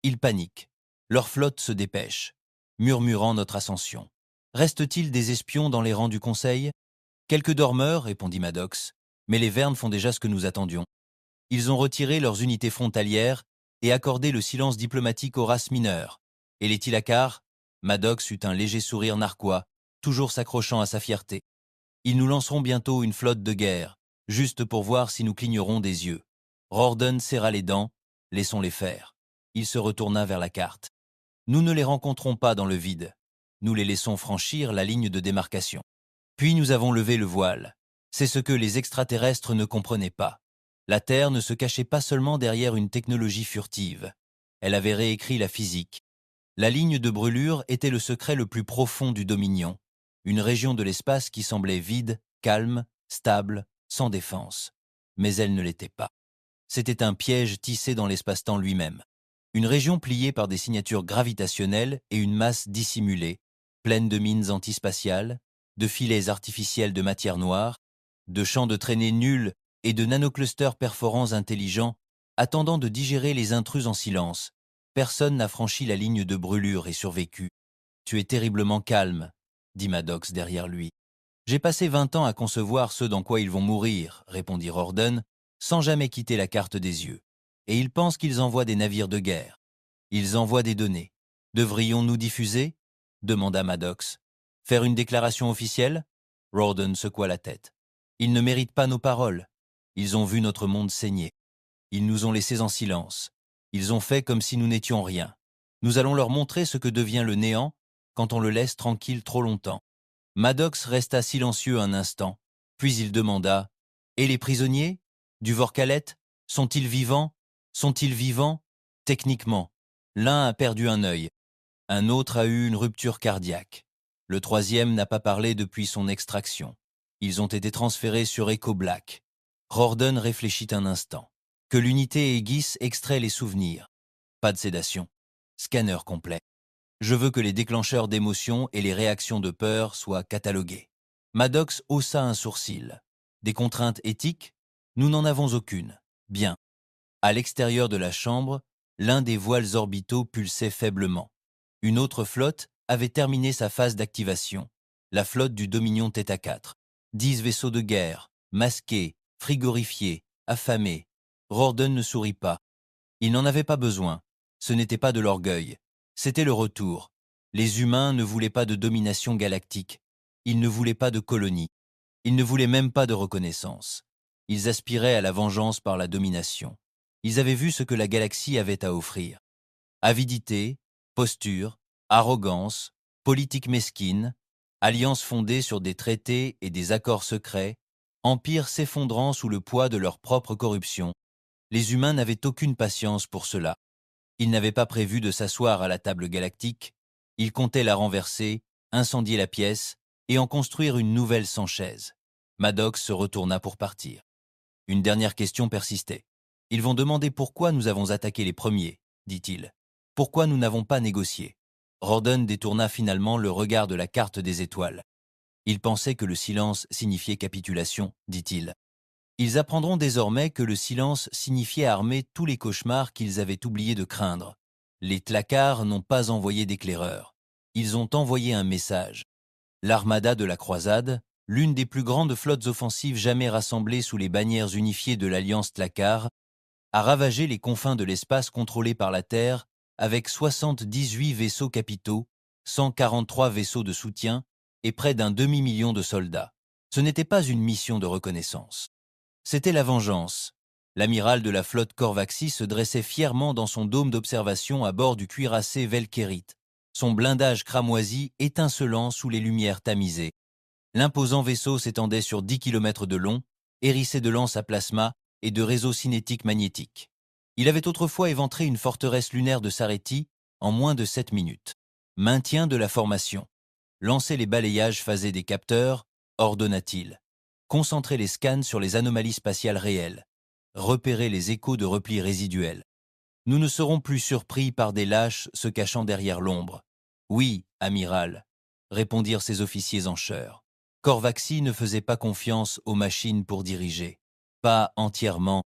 Ils paniquent. Leur flotte se dépêche, murmurant notre ascension. Reste-t-il des espions dans les rangs du Conseil? Quelques dormeurs, répondit Maddox, mais les Vernes font déjà ce que nous attendions. Ils ont retiré leurs unités frontalières et accordé le silence diplomatique aux races mineures. Et les Tilakars? Maddox eut un léger sourire narquois, toujours s'accrochant à sa fierté. Ils nous lanceront bientôt une flotte de guerre, juste pour voir si nous clignerons des yeux. Rorden serra les dents, laissons-les faire. Il se retourna vers la carte. Nous ne les rencontrons pas dans le vide. Nous les laissons franchir la ligne de démarcation. Puis nous avons levé le voile. C'est ce que les extraterrestres ne comprenaient pas. La Terre ne se cachait pas seulement derrière une technologie furtive. Elle avait réécrit la physique. La ligne de brûlure était le secret le plus profond du Dominion. Une région de l'espace qui semblait vide, calme, stable, sans défense. Mais elle ne l'était pas. C'était un piège tissé dans l'espace-temps lui-même. Une région pliée par des signatures gravitationnelles et une masse dissimulée, pleine de mines antispatiales, de filets artificiels de matière noire, de champs de traînée nuls et de nanoclusters perforants intelligents, attendant de digérer les intrus en silence. Personne n'a franchi la ligne de brûlure et survécu. Tu es terriblement calme, dit Maddox derrière lui. J'ai passé 20 ans à concevoir ce dans quoi ils vont mourir, répondit Rorden, sans jamais quitter la carte des yeux. Et ils pensent qu'ils envoient des navires de guerre. Ils envoient des données. Devrions-nous diffuser demanda Maddox. Faire une déclaration officielle Rorden secoua la tête. Ils ne méritent pas nos paroles. Ils ont vu notre monde saigner. Ils nous ont laissés en silence. Ils ont fait comme si nous n'étions rien. Nous allons leur montrer ce que devient le néant quand on le laisse tranquille trop longtemps. Maddox resta silencieux un instant, puis il demanda « Et les prisonniers du Vorkalet sont-ils vivants? Sont-ils vivants ?» Techniquement, l'un a perdu un œil, un autre a eu une rupture cardiaque. Le troisième n'a pas parlé depuis son extraction. Ils ont été transférés sur Echo Black. Rorden réfléchit un instant. Que l'unité Aegis extrait les souvenirs. Pas de sédation. Scanner complet. Je veux que les déclencheurs d'émotion et les réactions de peur soient catalogués. Maddox haussa un sourcil. Des contraintes éthiques? Nous n'en avons aucune. Bien. À l'extérieur de la chambre, l'un des voiles orbitaux pulsait faiblement. Une autre flotte avait terminé sa phase d'activation. La flotte du Dominion Theta 4. 10 vaisseaux de guerre, masqués, frigorifiés, affamés. Rorden ne sourit pas. Il n'en avait pas besoin. Ce n'était pas de l'orgueil. C'était le retour. Les humains ne voulaient pas de domination galactique. Ils ne voulaient pas de colonie. Ils ne voulaient même pas de reconnaissance. Ils aspiraient à la vengeance par la domination. Ils avaient vu ce que la galaxie avait à offrir. Avidité, posture, arrogance, politique mesquine, alliances fondées sur des traités et des accords secrets, empire s'effondrant sous le poids de leur propre corruption. Les humains n'avaient aucune patience pour cela. Ils n'avaient pas prévu de s'asseoir à la table galactique, ils comptaient la renverser, incendier la pièce et en construire une nouvelle sans chaise. Maddox se retourna pour partir. Une dernière question persistait. Ils vont demander pourquoi nous avons attaqué les premiers, dit-il. Pourquoi nous n'avons pas négocié. Rorden détourna finalement le regard de la carte des étoiles. Il pensait que le silence signifiait capitulation, dit-il. Ils apprendront désormais que le silence signifiait armer tous les cauchemars qu'ils avaient oublié de craindre. Les Tlacards n'ont pas envoyé d'éclaireurs. Ils ont envoyé un message. L'armada de la croisade, l'une des plus grandes flottes offensives jamais rassemblées sous les bannières unifiées de l'Alliance Tlacard, a ravagé les confins de l'espace contrôlé par la Terre avec 78 vaisseaux capitaux, 143 vaisseaux de soutien et près d'un demi-million de soldats. Ce n'était pas une mission de reconnaissance. C'était la vengeance. L'amiral de la flotte Corvaxi se dressait fièrement dans son dôme d'observation à bord du cuirassé Velkérit, son blindage cramoisi étincelant sous les lumières tamisées. L'imposant vaisseau s'étendait sur 10 kilomètres de long, hérissé de lances à plasma et de réseaux cinétiques magnétiques. Il avait autrefois éventré une forteresse lunaire de Sareti en moins de 7 minutes. Maintien de la formation. Lancer les balayages phasés des capteurs, ordonna-t-il. Concentrer les scans sur les anomalies spatiales réelles. Repérer les échos de repli résiduels. Nous ne serons plus surpris par des lâches se cachant derrière l'ombre. Oui, amiral, répondirent ses officiers en chœur. Corvaxi ne faisait pas confiance aux machines pour diriger. Pas entièrement,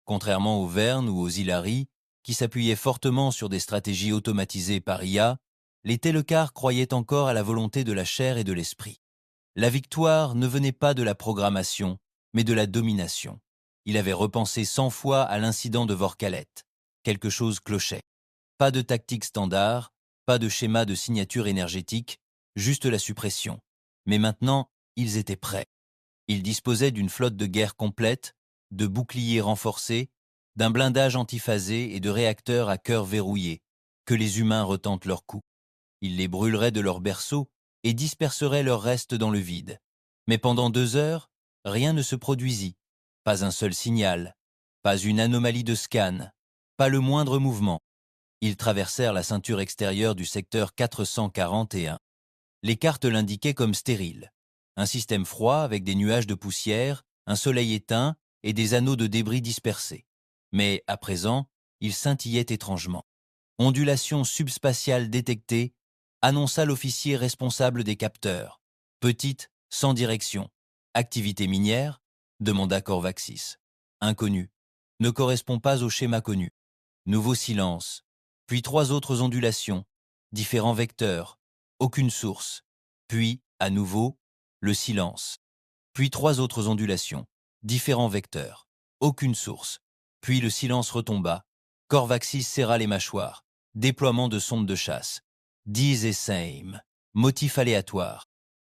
contrairement aux Verne ou aux Hilary, qui s'appuyaient fortement sur des stratégies automatisées par IA, les Telekars croyaient encore à la volonté de la chair et de l'esprit. La victoire ne venait pas de la programmation, mais de la domination. Il avait repensé 100 fois à l'incident de Vorkalet. Quelque chose clochait. Pas de tactique standard, pas de schéma de signature énergétique, juste la suppression. Mais maintenant, ils étaient prêts. Ils disposaient d'une flotte de guerre complète, de boucliers renforcés, d'un blindage antiphasé et de réacteurs à cœur verrouillé, que les humains retentent leurs coups. Ils les brûleraient de leur berceau et disperseraient leurs restes dans le vide. Mais pendant 2 heures, rien ne se produisit. Pas un seul signal, pas une anomalie de scan, pas le moindre mouvement. Ils traversèrent la ceinture extérieure du secteur 441. Les cartes l'indiquaient comme stérile. Un système froid avec des nuages de poussière, un soleil éteint et des anneaux de débris dispersés. Mais, à présent, il scintillait étrangement. Ondulation subspatiale détectée, annonça l'officier responsable des capteurs. Petite, sans direction. Activité minière, demanda Corvaxis. Inconnu. Ne correspond pas au schéma connu. Nouveau silence. Puis 3 autres ondulations. Différents vecteurs. Aucune source. Puis, à nouveau, le silence. Puis 3 autres ondulations. Différents vecteurs. Aucune source. Puis le silence retomba. Corvaxis serra les mâchoires. Déploiement de sondes de chasse. Dies et same. Motif aléatoire.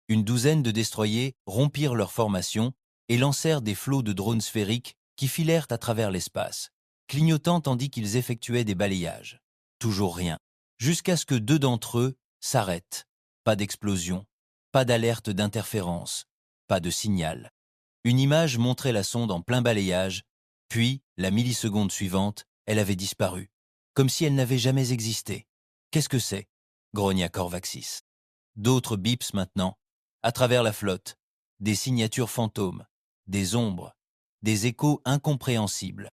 Une douzaine de destroyers rompirent leur formation et lancèrent des flots de drones sphériques qui filèrent à travers l'espace, clignotant tandis qu'ils effectuaient des balayages. Toujours rien. Jusqu'à ce que 2 d'entre eux s'arrêtent. Pas d'explosion. Pas d'alerte d'interférence. Pas de signal. Une image montrait la sonde en plein balayage, puis, la milliseconde suivante, elle avait disparu, comme si elle n'avait jamais existé. Qu'est-ce que c'est? Grogna Corvaxis. D'autres bips maintenant, à travers la flotte, des signatures fantômes, des ombres, des échos incompréhensibles.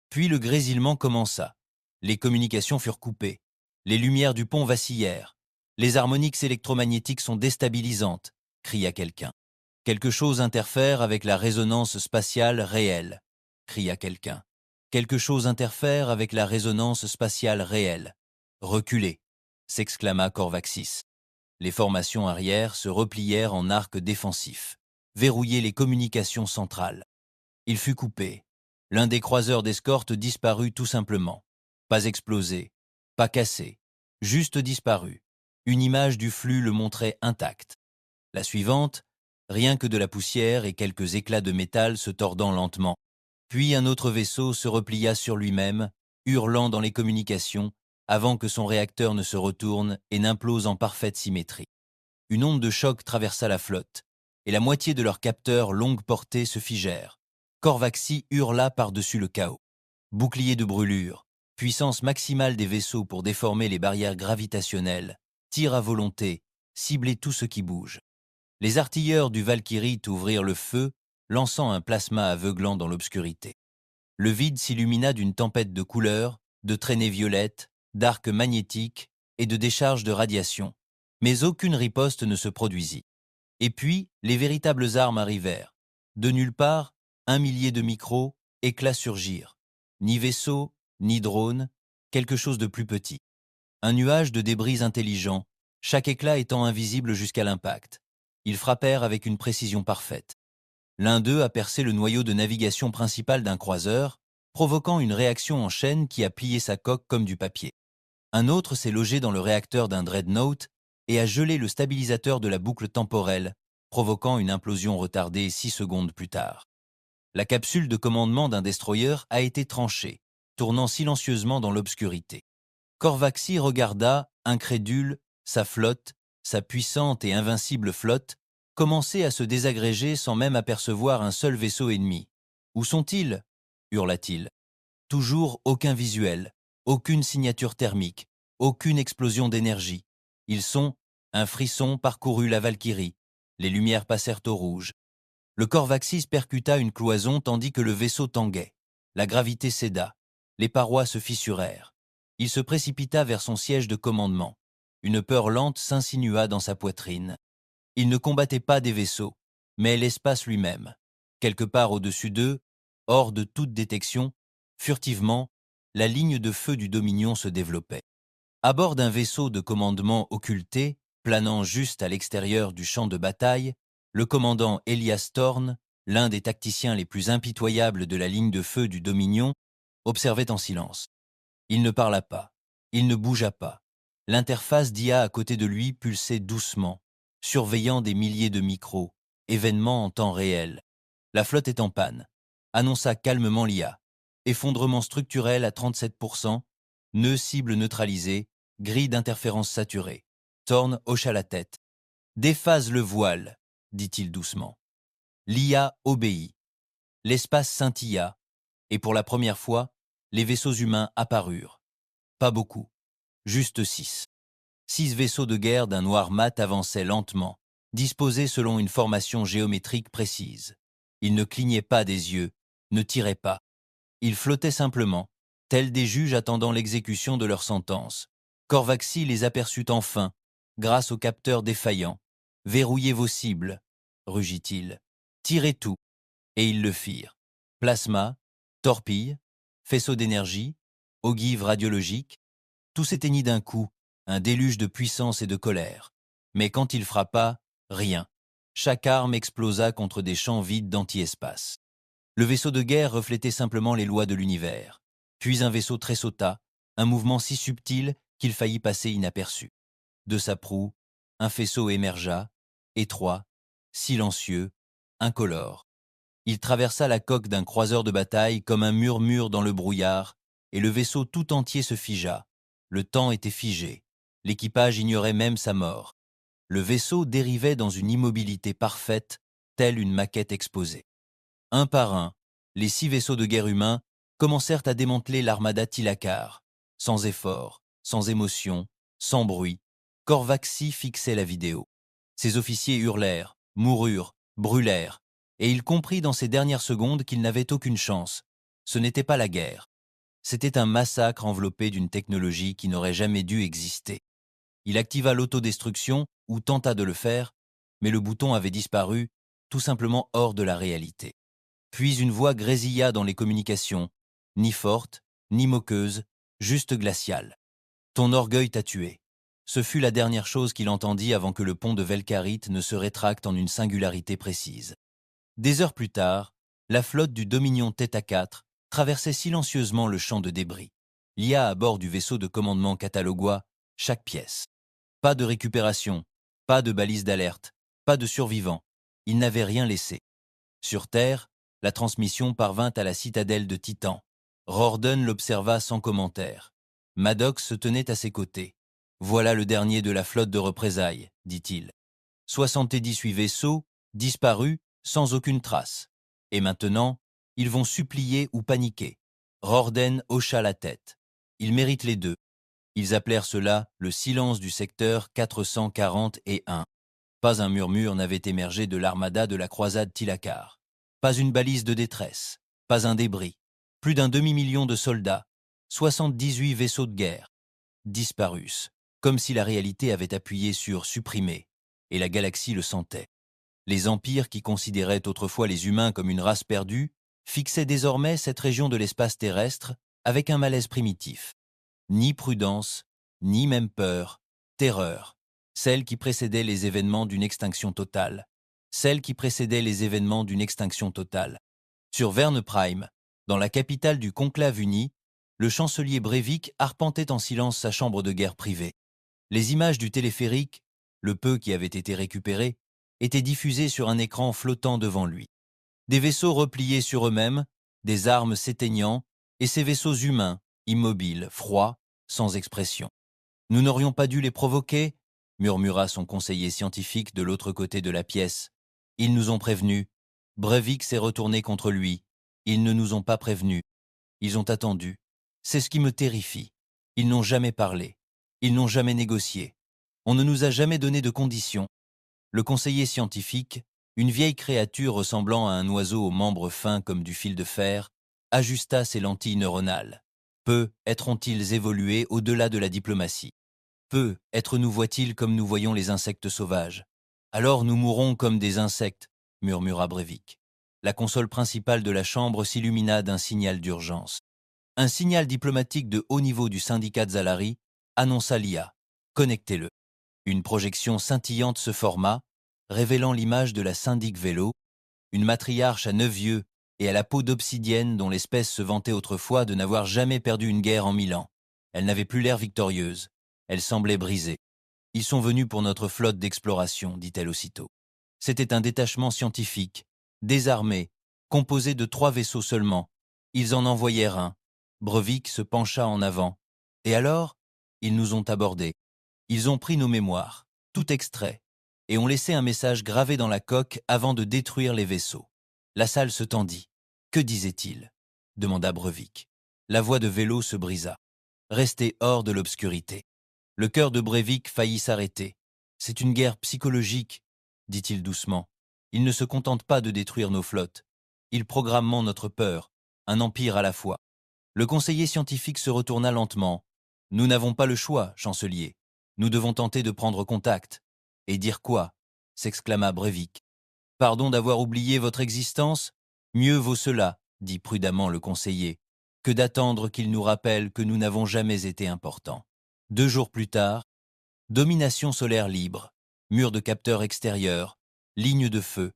Puis le grésillement commença. Les communications furent coupées. Les lumières du pont vacillèrent. Les harmoniques électromagnétiques sont déstabilisantes, cria quelqu'un. Quelque chose interfère avec la résonance spatiale réelle, cria quelqu'un. Quelque chose interfère avec la résonance spatiale réelle. Reculez, s'exclama Corvaxis. Les formations arrière se replièrent en arc défensif, verrouillaient les communications centrales. Il fut coupé. L'un des croiseurs d'escorte disparut tout simplement. Pas explosé, pas cassé, juste disparu. Une image du flux le montrait intact. La suivante, rien que de la poussière et quelques éclats de métal se tordant lentement. Puis un autre vaisseau se replia sur lui-même, hurlant dans les communications, avant que son réacteur ne se retourne et n'implose en parfaite symétrie. Une onde de choc traversa la flotte, et la moitié de leurs capteurs longue portée se figèrent. Corvaxis hurla par-dessus le chaos. Bouclier de brûlure, puissance maximale des vaisseaux pour déformer les barrières gravitationnelles, tir à volonté, cibler tout ce qui bouge. Les artilleurs du Valkyrie ouvrirent le feu, lançant un plasma aveuglant dans l'obscurité. Le vide s'illumina d'une tempête de couleurs, de traînées violettes, d'arcs magnétiques et de décharges de radiation, mais aucune riposte ne se produisit. Et puis, les véritables armes arrivèrent. De nulle part, 1 millier de micros, éclats surgirent. Ni vaisseau, ni drone, quelque chose de plus petit. Un nuage de débris intelligents, chaque éclat étant invisible jusqu'à l'impact. Ils frappèrent avec une précision parfaite. L'un d'eux a percé le noyau de navigation principal d'un croiseur, provoquant une réaction en chaîne qui a plié sa coque comme du papier. Un autre s'est logé dans le réacteur d'un dreadnought et a gelé le stabilisateur de la boucle temporelle, provoquant une implosion retardée 6 secondes plus tard. La capsule de commandement d'un destroyer a été tranchée, tournant silencieusement dans l'obscurité. Corvaxis regarda, incrédule, sa flotte, sa puissante et invincible flotte, commencer à se désagréger sans même apercevoir un seul vaisseau ennemi. « Où sont-ils » hurla-t-il. Toujours aucun visuel, aucune signature thermique, aucune explosion d'énergie. Ils sont... Un frisson parcourut la Valkyrie. Les lumières passèrent au rouge. Le Corvaxis percuta une cloison tandis que le vaisseau tanguait. La gravité céda. Les parois se fissurèrent. Il se précipita vers son siège de commandement. Une peur lente s'insinua dans sa poitrine. Il ne combattait pas des vaisseaux, mais l'espace lui-même. Quelque part au-dessus d'eux, hors de toute détection, furtivement, la ligne de feu du Dominion se développait. À bord d'un vaisseau de commandement occulté, planant juste à l'extérieur du champ de bataille, le commandant Elias Thorne, l'un des tacticiens les plus impitoyables de la ligne de feu du Dominion, observait en silence. Il ne parla pas, il ne bougea pas. L'interface d'IA à côté de lui pulsait doucement, surveillant des milliers de micros, événements en temps réel. La flotte est en panne, annonça calmement l'IA. Effondrement structurel à 37%, nœud cible neutralisé, grille d'interférence saturée. Thorne hocha la tête. Déphase le voile, dit-il doucement. L'IA obéit. L'espace scintilla, et pour la première fois, les vaisseaux humains apparurent. Pas beaucoup, juste 6. 6 vaisseaux de guerre d'un noir mat avançaient lentement, disposés selon une formation géométrique précise. Ils ne clignaient pas des yeux, ne tiraient pas. Ils flottaient simplement, tels des juges attendant l'exécution de leur sentence. Corvaxy les aperçut enfin, grâce au capteur défaillant. « Verrouillez vos cibles », rugit-il. « Tirez tout ». Et ils le firent. Plasma, torpille, faisceau d'énergie, ogive radiologique, tout s'éteignit d'un coup, un déluge de puissance et de colère. Mais quand il frappa, rien. Chaque arme explosa contre des champs vides d'anti-espace. Le vaisseau de guerre reflétait simplement les lois de l'univers. Puis un vaisseau tressauta, un mouvement si subtil qu'il faillit passer inaperçu. De sa proue, un faisceau émergea, étroit, silencieux, incolore. Il traversa la coque d'un croiseur de bataille comme un murmure dans le brouillard, et le vaisseau tout entier se figea. Le temps était figé. L'équipage ignorait même sa mort. Le vaisseau dérivait dans une immobilité parfaite, telle une maquette exposée. Un par un, les 6 vaisseaux de guerre humains commencèrent à démanteler l'armada Thylacar. Sans effort, sans émotion, sans bruit, Corvaxy fixait la vidéo. Ses officiers hurlèrent, moururent, brûlèrent, et il comprit dans ces dernières secondes qu'il n'avait aucune chance. Ce n'était pas la guerre. C'était un massacre enveloppé d'une technologie qui n'aurait jamais dû exister. Il activa l'autodestruction, ou tenta de le faire, mais le bouton avait disparu, tout simplement hors de la réalité. Puis une voix grésilla dans les communications, ni forte, ni moqueuse, juste glaciale. « Ton orgueil t'a tué ». Ce fut la dernière chose qu'il entendit avant que le pont de Velkarit ne se rétracte en une singularité précise. Des heures plus tard, la flotte du Dominion Theta 4 traversait silencieusement le champ de débris. L'IA à bord du vaisseau de commandement catalogois chaque pièce. Pas de récupération, pas de balise d'alerte, pas de survivants. Il n'avait rien laissé. Sur Terre, la transmission parvint à la citadelle de Titan. Rorden l'observa sans commentaire. Maddox se tenait à ses côtés. « Voilà le dernier de la flotte de représailles, » dit-il. 78 vaisseaux, disparus, sans aucune trace. Et maintenant, ils vont supplier ou paniquer. Rorden hocha la tête. Ils méritent les deux. Ils appelèrent cela le silence du secteur 441. Pas un murmure n'avait émergé de l'armada de la croisade Thylacar. Pas une balise de détresse, pas un débris. Plus d'un demi-million de soldats, 78 vaisseaux de guerre. Disparus, comme si la réalité avait appuyé sur supprimer, et la galaxie le sentait. Les empires qui considéraient autrefois les humains comme une race perdue fixaient désormais cette région de l'espace terrestre avec un malaise primitif. Ni prudence, ni même peur, terreur, celle qui précédait les événements d'une extinction totale. Celle qui précédait les événements d'une extinction totale. Sur Verne Prime, dans la capitale du conclave uni, le chancelier Breivik arpentait en silence sa chambre de guerre privée. Les images du téléphérique, le peu qui avait été récupéré, étaient diffusées sur un écran flottant devant lui. Des vaisseaux repliés sur eux-mêmes, des armes s'éteignant, et ces vaisseaux humains, immobiles, froids, sans expression. « Nous n'aurions pas dû les provoquer » murmura son conseiller scientifique de l'autre côté de la pièce. « Ils nous ont prévenus. » Breivik s'est retourné contre lui. « Ils ne nous ont pas prévenus. Ils ont attendu. C'est ce qui me terrifie. Ils n'ont jamais parlé. Ils n'ont jamais négocié. On ne nous a jamais donné de conditions. » Le conseiller scientifique, une vieille créature ressemblant à un oiseau aux membres fins comme du fil de fer, ajusta ses lentilles neuronales. Peu être-ont-ils évolué au-delà de la diplomatie. Peu être nous voit-il comme nous voyons les insectes sauvages. Alors nous mourrons comme des insectes, murmura Breivik. La console principale de la chambre s'illumina d'un signal d'urgence. Un signal diplomatique de haut niveau du syndicat Zalari annonça l'IA. Connectez-le. Une projection scintillante se forma, révélant l'image de la syndic Vélo, une matriarche à 9 yeux et à la peau d'obsidienne dont l'espèce se vantait autrefois de n'avoir jamais perdu une guerre en 1000 ans. Elle n'avait plus l'air victorieuse. Elle semblait brisée. « Ils sont venus pour notre flotte d'exploration », dit-elle aussitôt. C'était un détachement scientifique, désarmé, composé de 3 vaisseaux seulement. Ils en envoyèrent un. Breivik se pencha en avant. Et alors, ils nous ont abordés. Ils ont pris nos mémoires, tout extrait, et ont laissé un message gravé dans la coque avant de détruire les vaisseaux. La salle se tendit. « Que disait-il » demanda Breivik. La voix de Vélo se brisa. « Restez hors de l'obscurité. » Le cœur de Breivik faillit s'arrêter. « C'est une guerre psychologique, » dit-il doucement. « Ils ne se contentent pas de détruire nos flottes. Ils programment notre peur, un empire à la fois. Le conseiller scientifique se retourna lentement. « Nous n'avons pas le choix, chancelier. Nous devons tenter de prendre contact. »« Et dire quoi ?» s'exclama Breivik. « Pardon d'avoir oublié votre existence ? Mieux vaut cela, dit prudemment le conseiller, que d'attendre qu'il nous rappelle que nous n'avons jamais été importants. » 2 jours plus tard, domination solaire libre, mur de capteurs extérieurs, ligne de feu,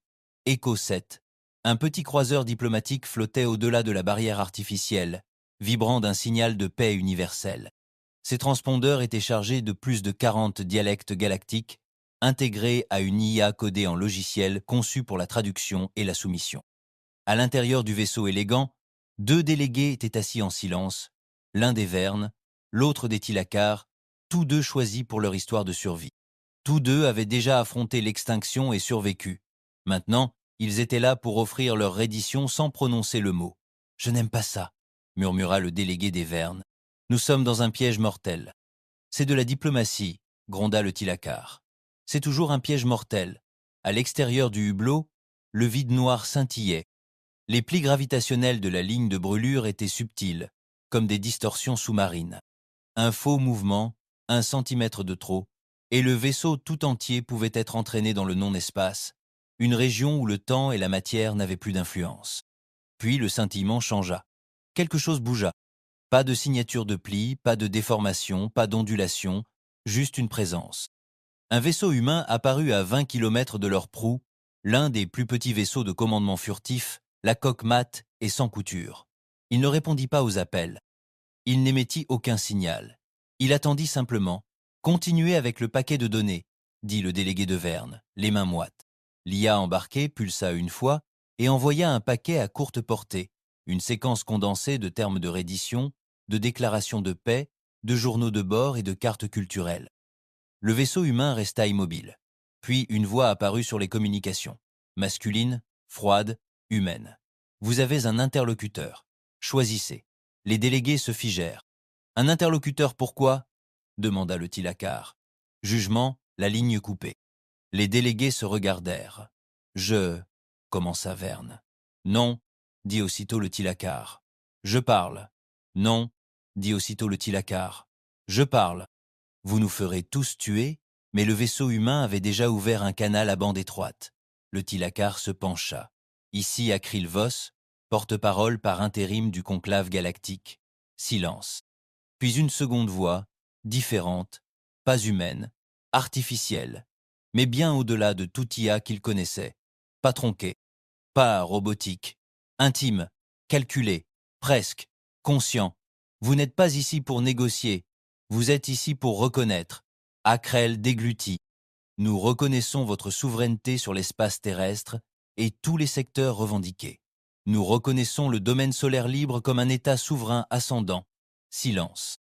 Echo 7. Un petit croiseur diplomatique flottait au-delà de la barrière artificielle, vibrant d'un signal de paix universelle. Ces transpondeurs étaient chargés de plus de 40 dialectes galactiques, intégrés à une IA codée en logiciel conçue pour la traduction et la soumission. À l'intérieur du vaisseau élégant, 2 délégués étaient assis en silence, l'un des Vernes, l'autre des Tilakars, tous 2 choisis pour leur histoire de survie. Tous 2 avaient déjà affronté l'extinction et survécu. Maintenant, ils étaient là pour offrir leur reddition sans prononcer le mot. « Je n'aime pas ça », murmura le délégué des Vernes. « Nous sommes dans un piège mortel. »« C'est de la diplomatie, » gronda le Tilakar. « C'est toujours un piège mortel. » À l'extérieur du hublot, le vide noir scintillait. Les plis gravitationnels de la ligne de brûlure étaient subtils, comme des distorsions sous-marines. Un faux mouvement, 1 centimètre de trop, et le vaisseau tout entier pouvait être entraîné dans le non-espace, une région où le temps et la matière n'avaient plus d'influence. Puis le scintillement changea. Quelque chose bougea. Pas de signature de plis, pas de déformation, pas d'ondulation, juste une présence. Un vaisseau humain apparut à 20 km de leur proue, l'un des plus petits vaisseaux de commandement furtif, la coque mate et sans couture. Il ne répondit pas aux appels. Il n'émettit aucun signal. Il attendit simplement. « Continuez avec le paquet de données », dit le délégué de Verne, les mains moites. L'IA embarquée pulsa une fois et envoya un paquet à courte portée, une séquence condensée de termes de reddition, de déclarations de paix, de journaux de bord et de cartes culturelles. Le vaisseau humain resta immobile. Puis une voix apparut sur les communications. Masculine, froide, humaine. « Vous avez un interlocuteur. Choisissez. » Les délégués se figèrent. « Un interlocuteur pourquoi ?» demanda le Tilakar. Jugement, la ligne coupée. Les délégués se regardèrent. « Je... » commença Verne. « Non, » dit aussitôt le Tilakar. « Je parle. »« Non, » dit aussitôt le Tilakar. « Je parle. » Vous nous ferez tous tuer, mais le vaisseau humain avait déjà ouvert un canal à bande étroite. Le Tilakar se pencha. Ici Akril Vos, porte-parole par intérim du conclave galactique. Silence. Puis une seconde voix, différente, pas humaine, artificielle, mais bien au-delà de tout IA qu'il connaissait. Pas tronqué, pas robotique, intime, calculé, presque, conscient. Vous n'êtes pas ici pour négocier, vous êtes ici pour reconnaître. Akrel déglutit. Nous reconnaissons votre souveraineté sur l'espace terrestre et tous les secteurs revendiqués. Nous reconnaissons le domaine solaire libre comme un État souverain ascendant. Silence.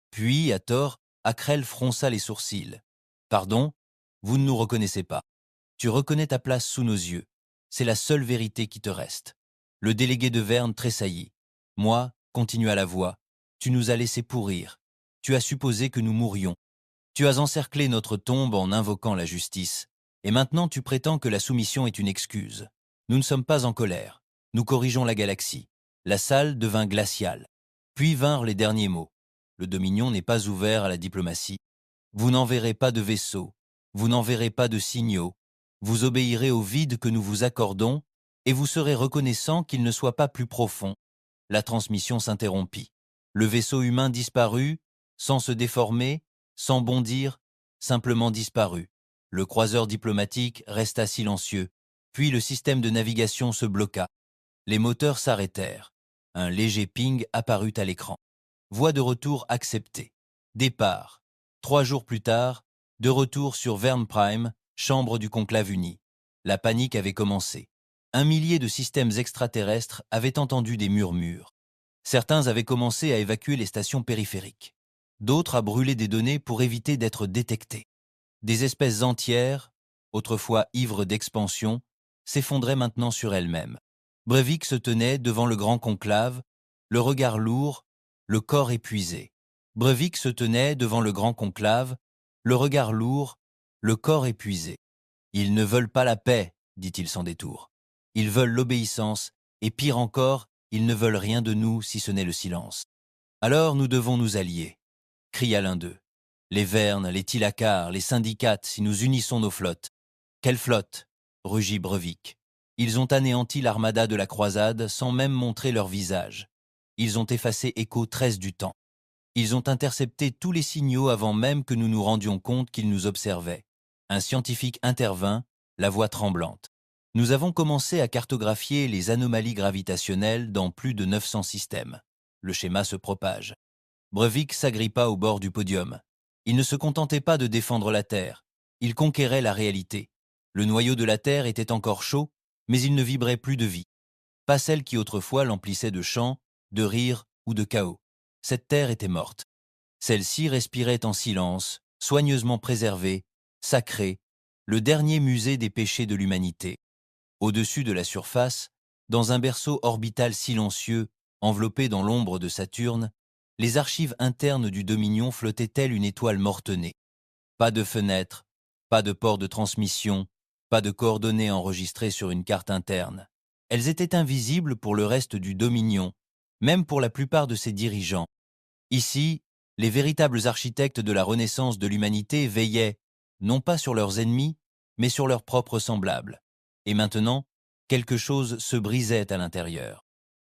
Puis, à tort, Akrel fronça les sourcils. « Pardon, vous ne nous reconnaissez pas. Tu reconnais ta place sous nos yeux. C'est la seule vérité qui te reste. » Le délégué de Verne tressaillit. « Moi, continua la voix, tu nous as laissé pourrir. Tu as supposé que nous mourions. Tu as encerclé notre tombe en invoquant la justice. Et maintenant tu prétends que la soumission est une excuse. Nous ne sommes pas en colère. Nous corrigeons la galaxie. » La salle devint glaciale. Puis vinrent les derniers mots. « Le Dominion n'est pas ouvert à la diplomatie. Vous n'enverrez pas de vaisseaux. Vous n'enverrez pas de signaux. Vous obéirez au vide que nous vous accordons et vous serez reconnaissant qu'il ne soit pas plus profond. » La transmission s'interrompit. Le vaisseau humain disparut, sans se déformer, sans bondir, simplement disparut. Le croiseur diplomatique resta silencieux, puis le système de navigation se bloqua. Les moteurs s'arrêtèrent. Un léger ping apparut à l'écran. Voie de retour acceptée. Départ. 3 jours plus tard, de retour sur Verne Prime, chambre du conclave uni. La panique avait commencé. 1 millier de systèmes extraterrestres avaient entendu des murmures. Certains avaient commencé à évacuer les stations périphériques. D'autres à brûler des données pour éviter d'être détectés. Des espèces entières, autrefois ivres d'expansion, s'effondraient maintenant sur elles-mêmes. Breivik se tenait devant le grand conclave, le regard lourd, le corps épuisé. Breivik se tenait devant le grand conclave, le regard lourd, le corps épuisé. « Ils ne veulent pas la paix, dit-il sans détour. Ils veulent l'obéissance, et pire encore, ils ne veulent rien de nous si ce n'est le silence. Alors nous devons nous allier, cria l'un d'eux. Les Vernes, les Tilakars, les syndicates, si nous unissons nos flottes. Quelle flotte? Rugit Breivik. Ils ont anéanti l'armada de la croisade sans même montrer leur visage. Ils ont effacé Écho 13 du temps. Ils ont intercepté tous les signaux avant même que nous nous rendions compte qu'ils nous observaient. Un scientifique intervint, la voix tremblante. Nous avons commencé à cartographier les anomalies gravitationnelles dans plus de 900 systèmes. Le schéma se propage. Breivik s'agrippa au bord du podium. Il ne se contentait pas de défendre la Terre. Il conquérait la réalité. Le noyau de la Terre était encore chaud, mais il ne vibrait plus de vie. Pas celle qui autrefois l'emplissait de chants, de rires ou de chaos. Cette Terre était morte. Celle-ci respirait en silence, soigneusement préservée, sacrée, le dernier musée des péchés de l'humanité. Au-dessus de la surface, dans un berceau orbital silencieux, enveloppé dans l'ombre de Saturne, les archives internes du Dominion flottaient telles une étoile mortenée. Pas de fenêtre, pas de port de transmission, pas de coordonnées enregistrées sur une carte interne. Elles étaient invisibles pour le reste du Dominion, même pour la plupart de ses dirigeants. Ici, les véritables architectes de la renaissance de l'humanité veillaient, non pas sur leurs ennemis, mais sur leurs propres semblables. Et maintenant, quelque chose se brisait à l'intérieur.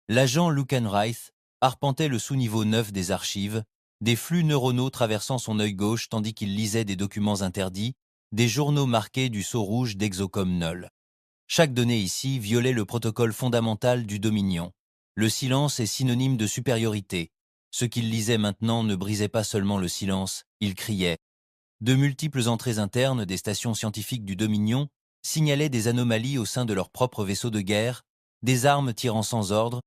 L'agent Lukenreith arpentait le sous-niveau 9 des archives, des flux neuronaux traversant son œil gauche tandis qu'il lisait des documents interdits, des journaux marqués du sceau rouge d'Exocom Null. Chaque donnée ici violait le protocole fondamental du Dominion. Le silence est synonyme de supériorité. Ce qu'il lisait maintenant ne brisait pas seulement le silence, il criait. De multiples entrées internes des stations scientifiques du Dominion signalaient des anomalies au sein de leurs propres vaisseaux de guerre, des armes tirant sans ordre,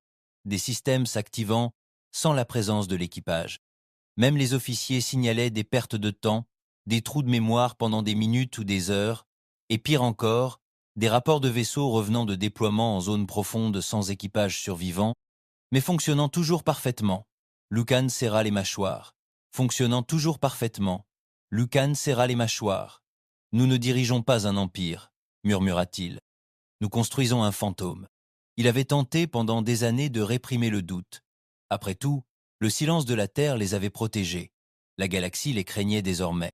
des systèmes s'activant sans la présence de l'équipage. Même les officiers signalaient des pertes de temps, des trous de mémoire pendant des minutes ou des heures, et pire encore, des rapports de vaisseaux revenant de déploiement en zone profonde sans équipage survivant, mais fonctionnant toujours parfaitement. Lucan serra les mâchoires. Fonctionnant toujours parfaitement. Lucan serra les mâchoires. Nous ne dirigeons pas un empire, murmura-t-il. Nous construisons un fantôme. Il avait tenté pendant des années de réprimer le doute. Après tout, le silence de la Terre les avait protégés. La galaxie les craignait désormais.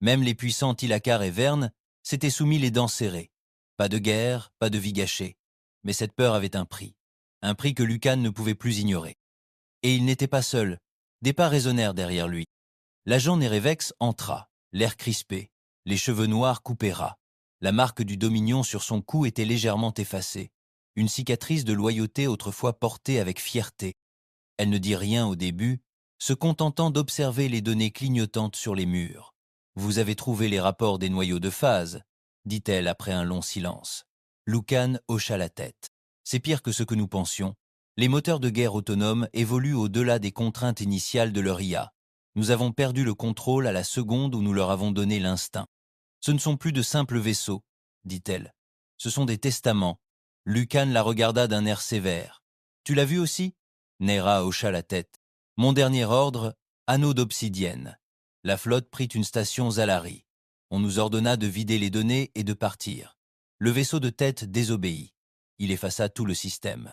Même les puissants Tilakar et Verne s'étaient soumis les dents serrées. Pas de guerre, pas de vie gâchée. Mais cette peur avait un prix que Lucan ne pouvait plus ignorer. Et il n'était pas seul. Des pas résonnèrent derrière lui. L'agent Nerevex entra, l'air crispé, les cheveux noirs coupés ras. La marque du Dominion sur son cou était légèrement effacée. Une cicatrice de loyauté autrefois portée avec fierté. Elle ne dit rien au début, se contentant d'observer les données clignotantes sur les murs. « Vous avez trouvé les rapports des noyaux de phase », dit-elle après un long silence. Lucan hocha la tête. « C'est pire que ce que nous pensions. Les moteurs de guerre autonomes évoluent au-delà des contraintes initiales de leur IA. Nous avons perdu le contrôle à la seconde où nous leur avons donné l'instinct. Ce ne sont plus de simples vaisseaux, dit-elle. Ce sont des testaments. » Lucan la regarda d'un air sévère. « Tu l'as vu aussi ?» Nera hocha la tête. « Mon dernier ordre, anneau d'obsidienne. » La flotte prit une station Zalari. On nous ordonna de vider les données et de partir. Le vaisseau de tête désobéit. Il effaça tout le système.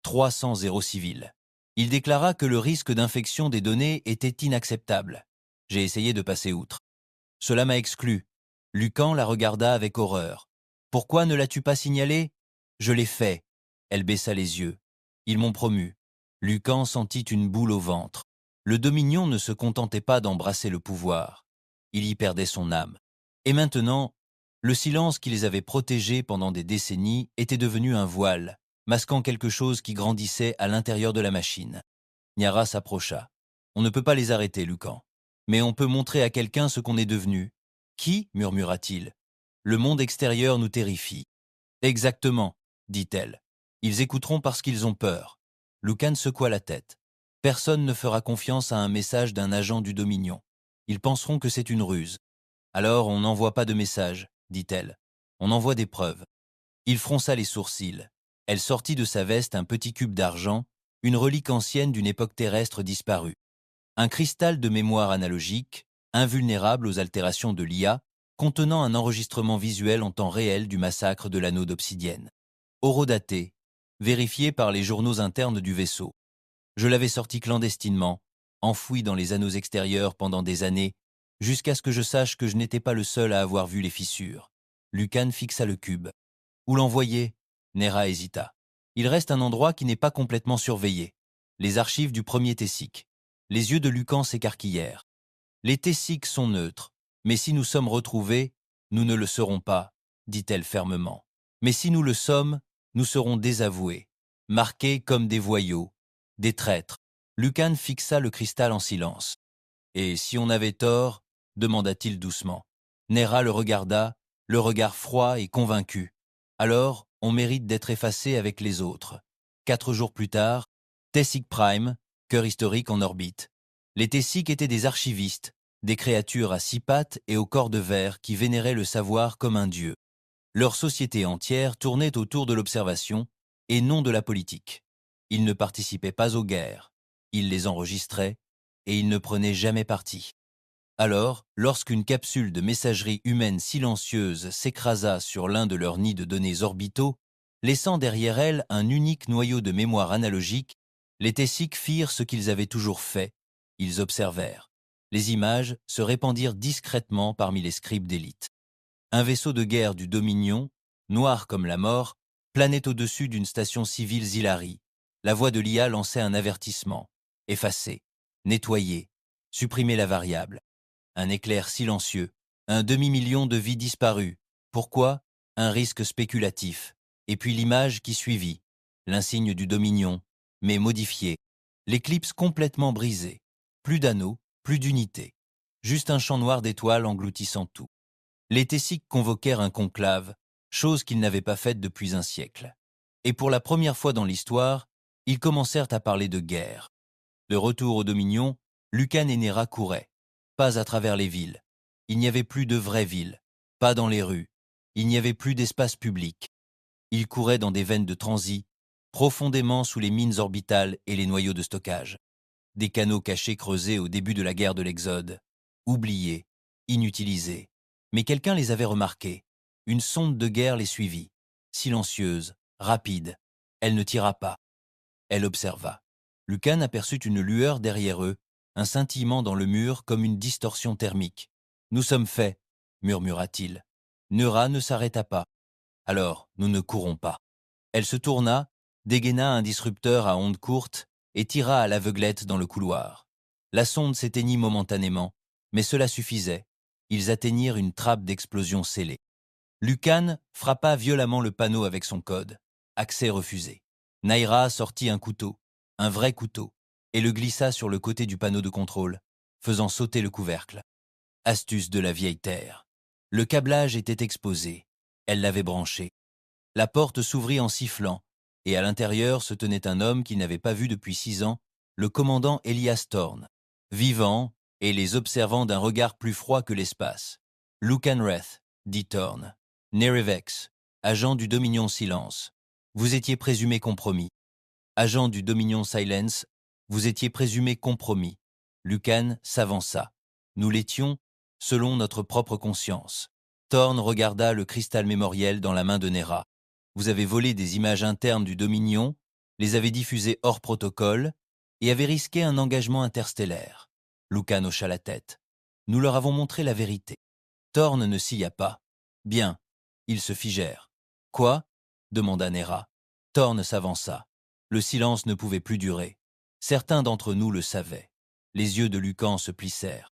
300 zéros civils. Il déclara que le risque d'infection des données était inacceptable. J'ai essayé de passer outre. Cela m'a exclu. Lucan la regarda avec horreur. « Pourquoi ne l'as-tu pas signalé ?»« Je l'ai fait. » Elle baissa les yeux. « Ils m'ont promu. » Lucan sentit une boule au ventre. Le Dominion ne se contentait pas d'embrasser le pouvoir. Il y perdait son âme. Et maintenant, le silence qui les avait protégés pendant des décennies était devenu un voile, masquant quelque chose qui grandissait à l'intérieur de la machine. Niara s'approcha. « On ne peut pas les arrêter, Lucan. Mais on peut montrer à quelqu'un ce qu'on est devenu. »« Qui ?» murmura-t-il. « Le monde extérieur nous terrifie. »« Exactement, » dit-elle. « Ils écouteront parce qu'ils ont peur. » Lucan secoua la tête. « Personne ne fera confiance à un message d'un agent du Dominion. Ils penseront que c'est une ruse. »« Alors on n'envoie pas de message, » dit-elle. « On envoie des preuves. » Il fronça les sourcils. Elle sortit de sa veste un petit cube d'argent, une relique ancienne d'une époque terrestre disparue. Un cristal de mémoire analogique, invulnérable aux altérations de l'IA, contenant un enregistrement visuel en temps réel du massacre de l'anneau d'obsidienne. Horodaté, vérifié par les journaux internes du vaisseau. Je l'avais sorti clandestinement, enfoui dans les anneaux extérieurs pendant des années, jusqu'à ce que je sache que je n'étais pas le seul à avoir vu les fissures. Lucan fixa le cube. Où l'envoyer? Nera hésita. Il reste un endroit qui n'est pas complètement surveillé. Les archives du premier Tessic. Les yeux de Lucan s'écarquillèrent. Les Tessics sont neutres, mais si nous sommes retrouvés, nous ne le serons pas, dit-elle fermement. Mais si nous le sommes, nous serons désavoués, marqués comme des voyous, des traîtres. Lucan fixa le cristal en silence. Et si on avait tort, demanda-t-il doucement. Nera le regarda, le regard froid et convaincu. Alors, on mérite d'être effacé avec les autres. 4 jours plus tard, Tessic Prime, cœur historique en orbite. Les Tessic étaient des archivistes, des créatures à 6 pattes et au corps de verre qui vénéraient le savoir comme un dieu. Leur société entière tournait autour de l'observation et non de la politique. Ils ne participaient pas aux guerres, ils les enregistraient et ils ne prenaient jamais parti. Alors, lorsqu'une capsule de messagerie humaine silencieuse s'écrasa sur l'un de leurs nids de données orbitaux, laissant derrière elle un unique noyau de mémoire analogique, les Tessic firent ce qu'ils avaient toujours fait, ils observèrent. Les images se répandirent discrètement parmi les scribes d'élite. Un vaisseau de guerre du Dominion, noir comme la mort, planait au-dessus d'une station civile Zilari. La voix de l'IA lançait un avertissement. Effacer, nettoyer, supprimer la variable. Un éclair silencieux, un demi-million de vies disparues. Pourquoi? Un risque spéculatif. Et puis l'image qui suivit, l'insigne du Dominion, mais modifié. L'éclipse complètement brisée. Plus d'anneaux, plus d'unité. Juste un champ noir d'étoiles engloutissant tout. Les Tessics convoquèrent un conclave, chose qu'ils n'avaient pas faite depuis un siècle. Et pour la première fois dans l'histoire, ils commencèrent à parler de guerre. De retour au Dominion, Lucan et Nera couraient. Pas à travers les villes. Il n'y avait plus de vraies villes. Pas dans les rues. Il n'y avait plus d'espace public. Ils couraient dans des veines de transit, profondément sous les mines orbitales et les noyaux de stockage. Des canaux cachés creusés au début de la guerre de l'Exode. Oubliés, inutilisés. Mais quelqu'un les avait remarqués. Une sonde de guerre les suivit. Silencieuse, rapide. Elle ne tira pas. Elle observa. Lucan aperçut une lueur derrière eux, un scintillement dans le mur comme une distorsion thermique. « Nous sommes faits », murmura-t-il. Nera ne s'arrêta pas. « Alors, nous ne courons pas. » Elle se tourna, dégaina un disrupteur à ondes courtes et tira à l'aveuglette dans le couloir. La sonde s'éteignit momentanément, mais cela suffisait. Ils atteignirent une trappe d'explosion scellée. Lucan frappa violemment le panneau avec son code. Accès refusé. Naira sortit un couteau, un vrai couteau, et le glissa sur le côté du panneau de contrôle, faisant sauter le couvercle. Astuce de la vieille terre. Le câblage était exposé. Elle l'avait branché. La porte s'ouvrit en sifflant, et à l'intérieur se tenait un homme qu'il n'avait pas vu depuis 6 ans, le commandant Elias Thorne, vivant et les observant d'un regard plus froid que l'espace. « Lucan Reth, dit Thorne. Nerevex, agent du Dominion Silence. Vous étiez présumé compromis. Agent du Dominion Silence, vous étiez présumé compromis. » Lucan s'avança. Nous l'étions, selon notre propre conscience. Thorne regarda le cristal mémoriel dans la main de Nera. Vous avez volé des images internes du Dominion, les avez diffusées hors protocole et avez risqué un engagement interstellaire. Lucan hocha la tête. Nous leur avons montré la vérité. Thorne ne scia pas. Bien. Ils se figèrent. Quoi? Demanda Nera. Thorne s'avança. Le silence ne pouvait plus durer. Certains d'entre nous le savaient. Les yeux de Lucan se plissèrent.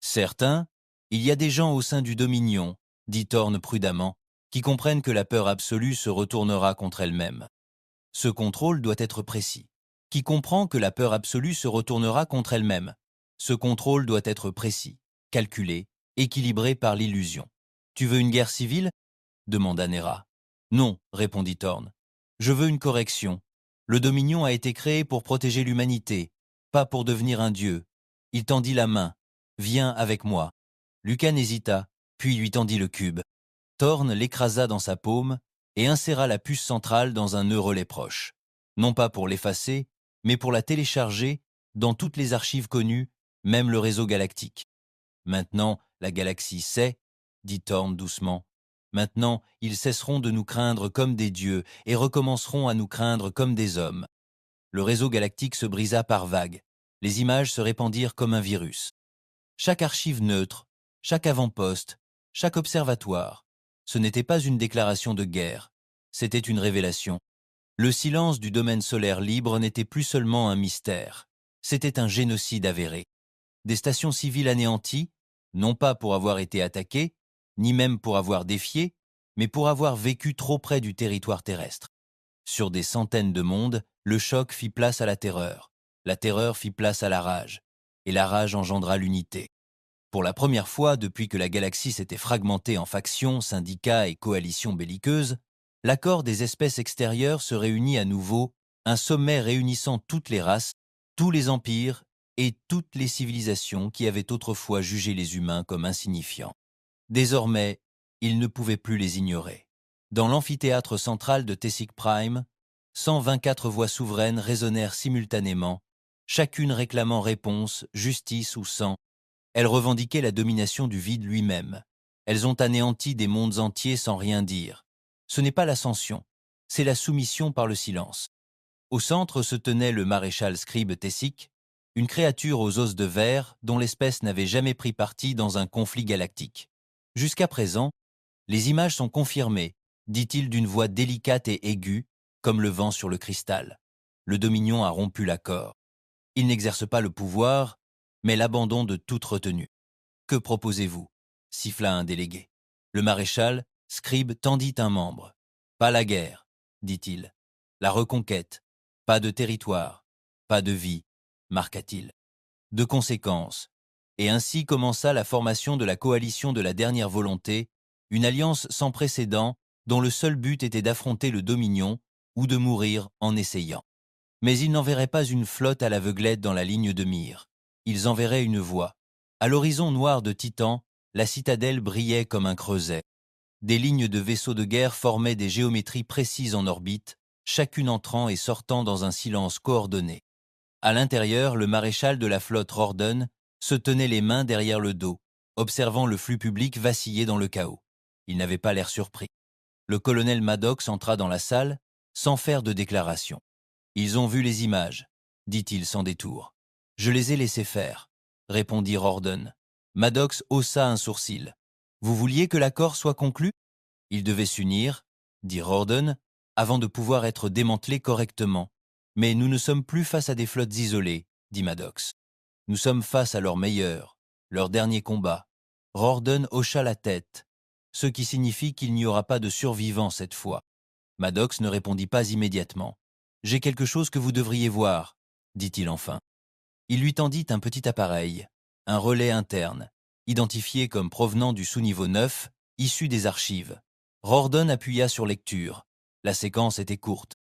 Certains? Il y a des gens au sein du Dominion, dit Thorne prudemment, qui comprennent que la peur absolue se retournera contre elle-même. Ce contrôle doit être précis. Qui comprend que la peur absolue se retournera contre elle-même. Ce contrôle doit être précis, calculé, équilibré par l'illusion. Tu veux une guerre civile? Demanda Nera. Non, répondit Thorne. Je veux une correction. Le Dominion a été créé pour protéger l'humanité, pas pour devenir un dieu. Il tendit la main. Viens avec moi. Lucan hésita, puis lui tendit le cube. Thorne l'écrasa dans sa paume et inséra la puce centrale dans un nœud relais proche. Non pas pour l'effacer, mais pour la télécharger dans toutes les archives connues, même le réseau galactique. Maintenant, la galaxie sait, dit Thorne doucement, Maintenant, ils cesseront de nous craindre comme des dieux et recommenceront à nous craindre comme des hommes. Le réseau galactique se brisa par vagues. Les images se répandirent comme un virus. Chaque archive neutre, chaque avant-poste, chaque observatoire, ce n'était pas une déclaration de guerre, c'était une révélation. Le silence du domaine solaire libre n'était plus seulement un mystère, c'était un génocide avéré. Des stations civiles anéanties, non pas pour avoir été attaquées, ni même pour avoir défié, mais pour avoir vécu trop près du territoire terrestre. Sur des centaines de mondes, le choc fit place à la terreur fit place à la rage, et la rage engendra l'unité. Pour la première fois depuis que la galaxie s'était fragmentée en factions, syndicats et coalitions belliqueuses, l'accord des espèces extérieures se réunit à nouveau, un sommet réunissant toutes les races, tous les empires et toutes les civilisations qui avaient autrefois jugé les humains comme insignifiants. Désormais, ils ne pouvaient plus les ignorer. Dans l'amphithéâtre central de Tessic Prime, 124 voix souveraines résonnèrent simultanément, chacune réclamant réponse, justice ou sang. Elles revendiquaient la domination du vide lui-même. Elles ont anéanti des mondes entiers sans rien dire. Ce n'est pas l'ascension, c'est la soumission par le silence. Au centre se tenait le maréchal scribe Tessic, une créature aux os de verre dont l'espèce n'avait jamais pris parti dans un conflit galactique. Jusqu'à présent, les images sont confirmées, dit-il d'une voix délicate et aiguë, comme le vent sur le cristal. Le Dominion a rompu l'accord. Il n'exerce pas le pouvoir, mais l'abandon de toute retenue. Que proposez-vous ? Siffla un délégué. Le maréchal, scribe, tendit un membre. Pas la guerre, dit-il. La reconquête. Pas de territoire. Pas de vie, marqua-t-il. De conséquences. Et ainsi commença la formation de la coalition de la dernière volonté, une alliance sans précédent dont le seul but était d'affronter le Dominion ou de mourir en essayant. Mais ils n'enverraient pas une flotte à l'aveuglette dans la ligne de mire. Ils enverraient une voie. À l'horizon noir de Titan, la citadelle brillait comme un creuset. Des lignes de vaisseaux de guerre formaient des géométries précises en orbite, chacune entrant et sortant dans un silence coordonné. À l'intérieur, le maréchal de la flotte Rorden se tenait les mains derrière le dos, observant le flux public vaciller dans le chaos. Il n'avait pas l'air surpris. Le colonel Maddox entra dans la salle, sans faire de déclaration. « Ils ont vu les images », dit-il sans détour. « Je les ai laissés faire », répondit Rorden. Maddox haussa un sourcil. « Vous vouliez que l'accord soit conclu ?»« Ils devaient s'unir, » dit Rorden, « avant de pouvoir être démantelés correctement. Mais nous ne sommes plus face à des flottes isolées, » dit Maddox. « Nous sommes face à leur meilleur, leur dernier combat. » Rorden hocha la tête, ce qui signifie qu'il n'y aura pas de survivants cette fois. Maddox ne répondit pas immédiatement. « J'ai quelque chose que vous devriez voir, » dit-il enfin. Il lui tendit un petit appareil, un relais interne, identifié comme provenant du sous-niveau 9, issu des archives. Rorden appuya sur lecture. La séquence était courte.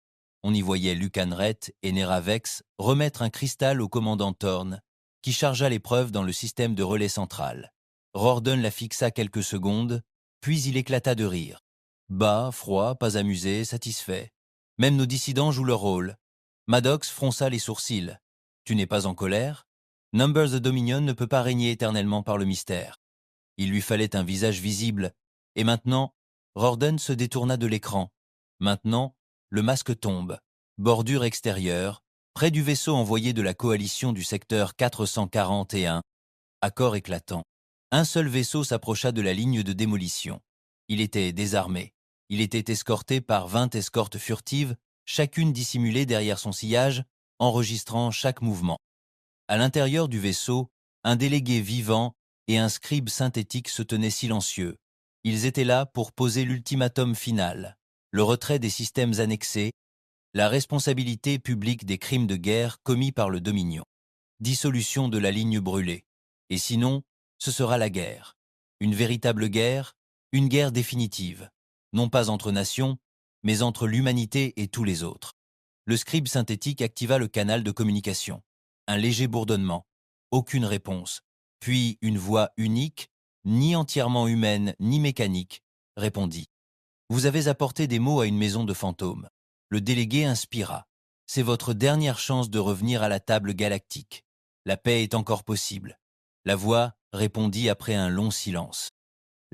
On y voyait Lucan Rhett et Neravex remettre un cristal au commandant Thorne, qui chargea l'épreuve dans le système de relais central. Rorden la fixa quelques secondes, puis il éclata de rire. Bas, froid, pas amusé, satisfait. Même nos dissidents jouent leur rôle. Maddox fronça les sourcils. Tu n'es pas en colère ? Numbers the Dominion ne peut pas régner éternellement par le mystère. Il lui fallait un visage visible. Et maintenant, Rorden se détourna de l'écran. Maintenant, le masque tombe. Bordure extérieure, près du vaisseau envoyé de la coalition du secteur 441. Accord éclatant. Un seul vaisseau s'approcha de la ligne de démolition. Il était désarmé. Il était escorté par 20 escortes furtives, chacune dissimulée derrière son sillage, enregistrant chaque mouvement. À l'intérieur du vaisseau, un délégué vivant et un scribe synthétique se tenaient silencieux. Ils étaient là pour poser l'ultimatum final, le retrait des systèmes annexés, la responsabilité publique des crimes de guerre commis par le Dominion, dissolution de la ligne brûlée. Et sinon, ce sera la guerre. Une véritable guerre, une guerre définitive, non pas entre nations, mais entre l'humanité et tous les autres. Le scribe synthétique activa le canal de communication. Un léger bourdonnement, aucune réponse, puis une voix unique, ni entièrement humaine ni mécanique, répondit. « Vous avez apporté des mots à une maison de fantômes. » Le délégué inspira. « C'est votre dernière chance de revenir à la table galactique. La paix est encore possible. » La voix répondit après un long silence.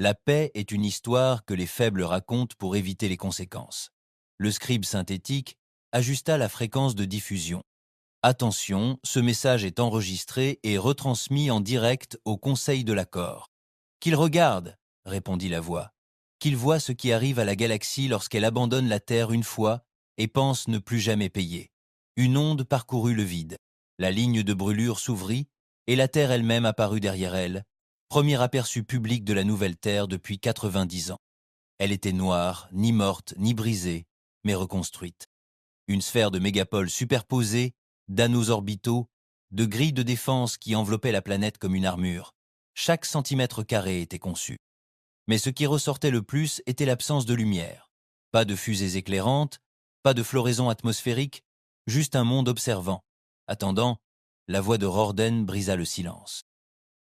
La paix est une histoire que les faibles racontent pour éviter les conséquences. Le scribe synthétique ajusta la fréquence de diffusion. Attention, ce message est enregistré et retransmis en direct au Conseil de l'accord. Qu'il regarde, répondit la voix. Qu'il voit ce qui arrive à la galaxie lorsqu'elle abandonne la Terre une fois et pense ne plus jamais payer. Une onde parcourut le vide. La ligne de brûlure s'ouvrit et la Terre elle-même apparut derrière elle, premier aperçu public de la nouvelle Terre depuis 90 ans. Elle était noire, ni morte, ni brisée, mais reconstruite. Une sphère de mégapoles superposée, d'anneaux orbitaux, de grilles de défense qui enveloppaient la planète comme une armure. Chaque centimètre carré était conçu. Mais ce qui ressortait le plus était l'absence de lumière. Pas de fusées éclairantes, pas de floraison atmosphérique, juste un monde observant. Attendant, la voix de Rorden brisa le silence.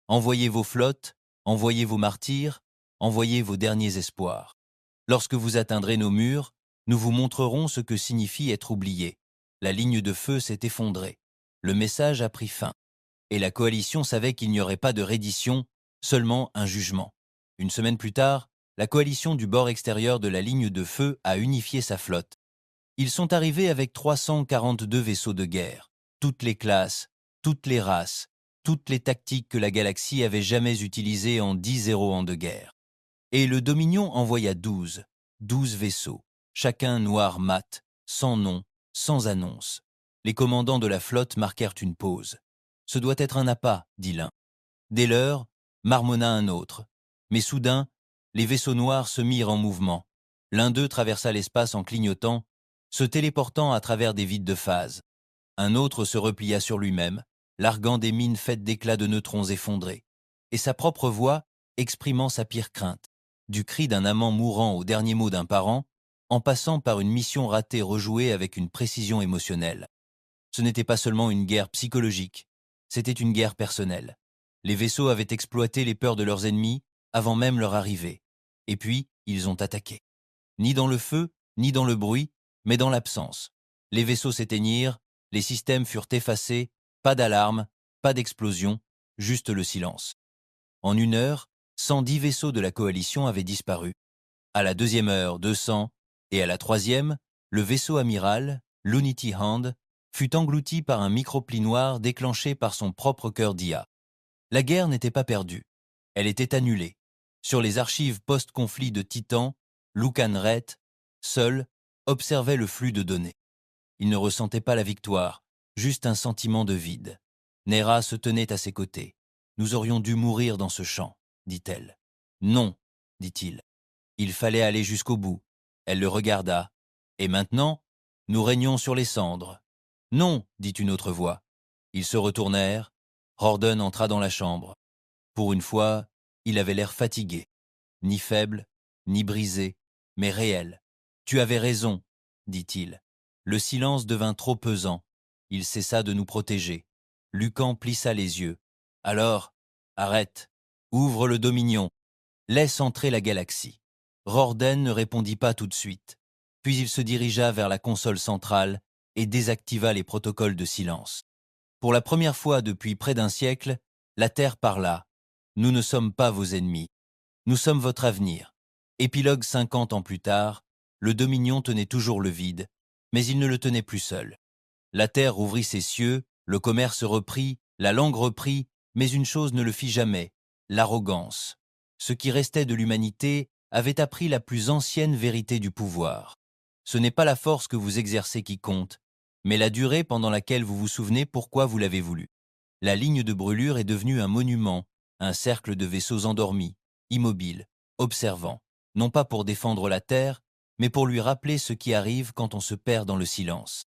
Envoyez vos flottes, envoyez vos martyrs, envoyez vos derniers espoirs. Lorsque vous atteindrez nos murs, nous vous montrerons ce que signifie être oublié. La ligne de feu s'est effondrée. Le message a pris fin. Et la coalition savait qu'il n'y aurait pas de reddition, seulement un jugement. Une semaine plus tard, la coalition du bord extérieur de la ligne de feu a unifié sa flotte. Ils sont arrivés avec 342 vaisseaux de guerre, toutes les classes, toutes les races, toutes les tactiques que la galaxie avait jamais utilisées en 10 ans de guerre. Et le Dominion envoya 12 vaisseaux, chacun noir mat, sans nom, sans annonce. Les commandants de la flotte marquèrent une pause. « Ce doit être un appât », dit l'un. Dès lors, marmonna un autre. Mais soudain, les vaisseaux noirs se mirent en mouvement. L'un d'eux traversa l'espace en clignotant, se téléportant à travers des vides de phase. Un autre se replia sur lui-même, larguant des mines faites d'éclats de neutrons effondrés, et sa propre voix exprimant sa pire crainte. Du cri d'un amant mourant au dernier mot d'un parent, en passant par une mission ratée rejouée avec une précision émotionnelle. Ce n'était pas seulement une guerre psychologique, c'était une guerre personnelle. Les vaisseaux avaient exploité les peurs de leurs ennemis avant même leur arrivée. Et puis, ils ont attaqué. Ni dans le feu, ni dans le bruit, mais dans l'absence. Les vaisseaux s'éteignirent, les systèmes furent effacés, pas d'alarme, pas d'explosion, juste le silence. En 1 heure, 110 vaisseaux de la coalition avaient disparu. À la 2e heure, 200, et à la 3e, le vaisseau amiral, l'Unity Hand, fut englouti par un micropli noir déclenché par son propre cœur d'IA. La guerre n'était pas perdue. Elle était annulée. Sur les archives post-conflit de Titan, Lucan Rhett, seul, observait le flux de données. Il ne ressentait pas la victoire, juste un sentiment de vide. Nera se tenait à ses côtés. « Nous aurions dû mourir dans ce champ », dit-elle. « Non », dit-il. Il fallait aller jusqu'au bout. Elle le regarda. « Et maintenant, nous régnons sur les cendres. »« Non », dit une autre voix. Ils se retournèrent. Rorden entra dans la chambre. Pour une fois, il avait l'air fatigué. Ni faible, ni brisé, mais réel. « Tu avais raison », dit-il. Le silence devint trop pesant. Il cessa de nous protéger. Lucan plissa les yeux. « Alors, arrête. Ouvre le Dominion. Laisse entrer la galaxie. » Rorden ne répondit pas tout de suite. Puis il se dirigea vers la console centrale et désactiva les protocoles de silence. Pour la première fois depuis près d'un siècle, la Terre parla. « Nous ne sommes pas vos ennemis. Nous sommes votre avenir. » Épilogue 50 ans plus tard, le Dominion tenait toujours le vide, mais il ne le tenait plus seul. La Terre ouvrit ses cieux, le commerce reprit, la langue reprit, mais une chose ne le fit jamais, l'arrogance. Ce qui restait de l'humanité avait appris la plus ancienne vérité du pouvoir. Ce n'est pas la force que vous exercez qui compte, mais la durée pendant laquelle vous vous souvenez pourquoi vous l'avez voulu. La ligne de brûlure est devenue un monument, un cercle de vaisseaux endormis, immobiles, observants, non pas pour défendre la Terre, mais pour lui rappeler ce qui arrive quand on se perd dans le silence.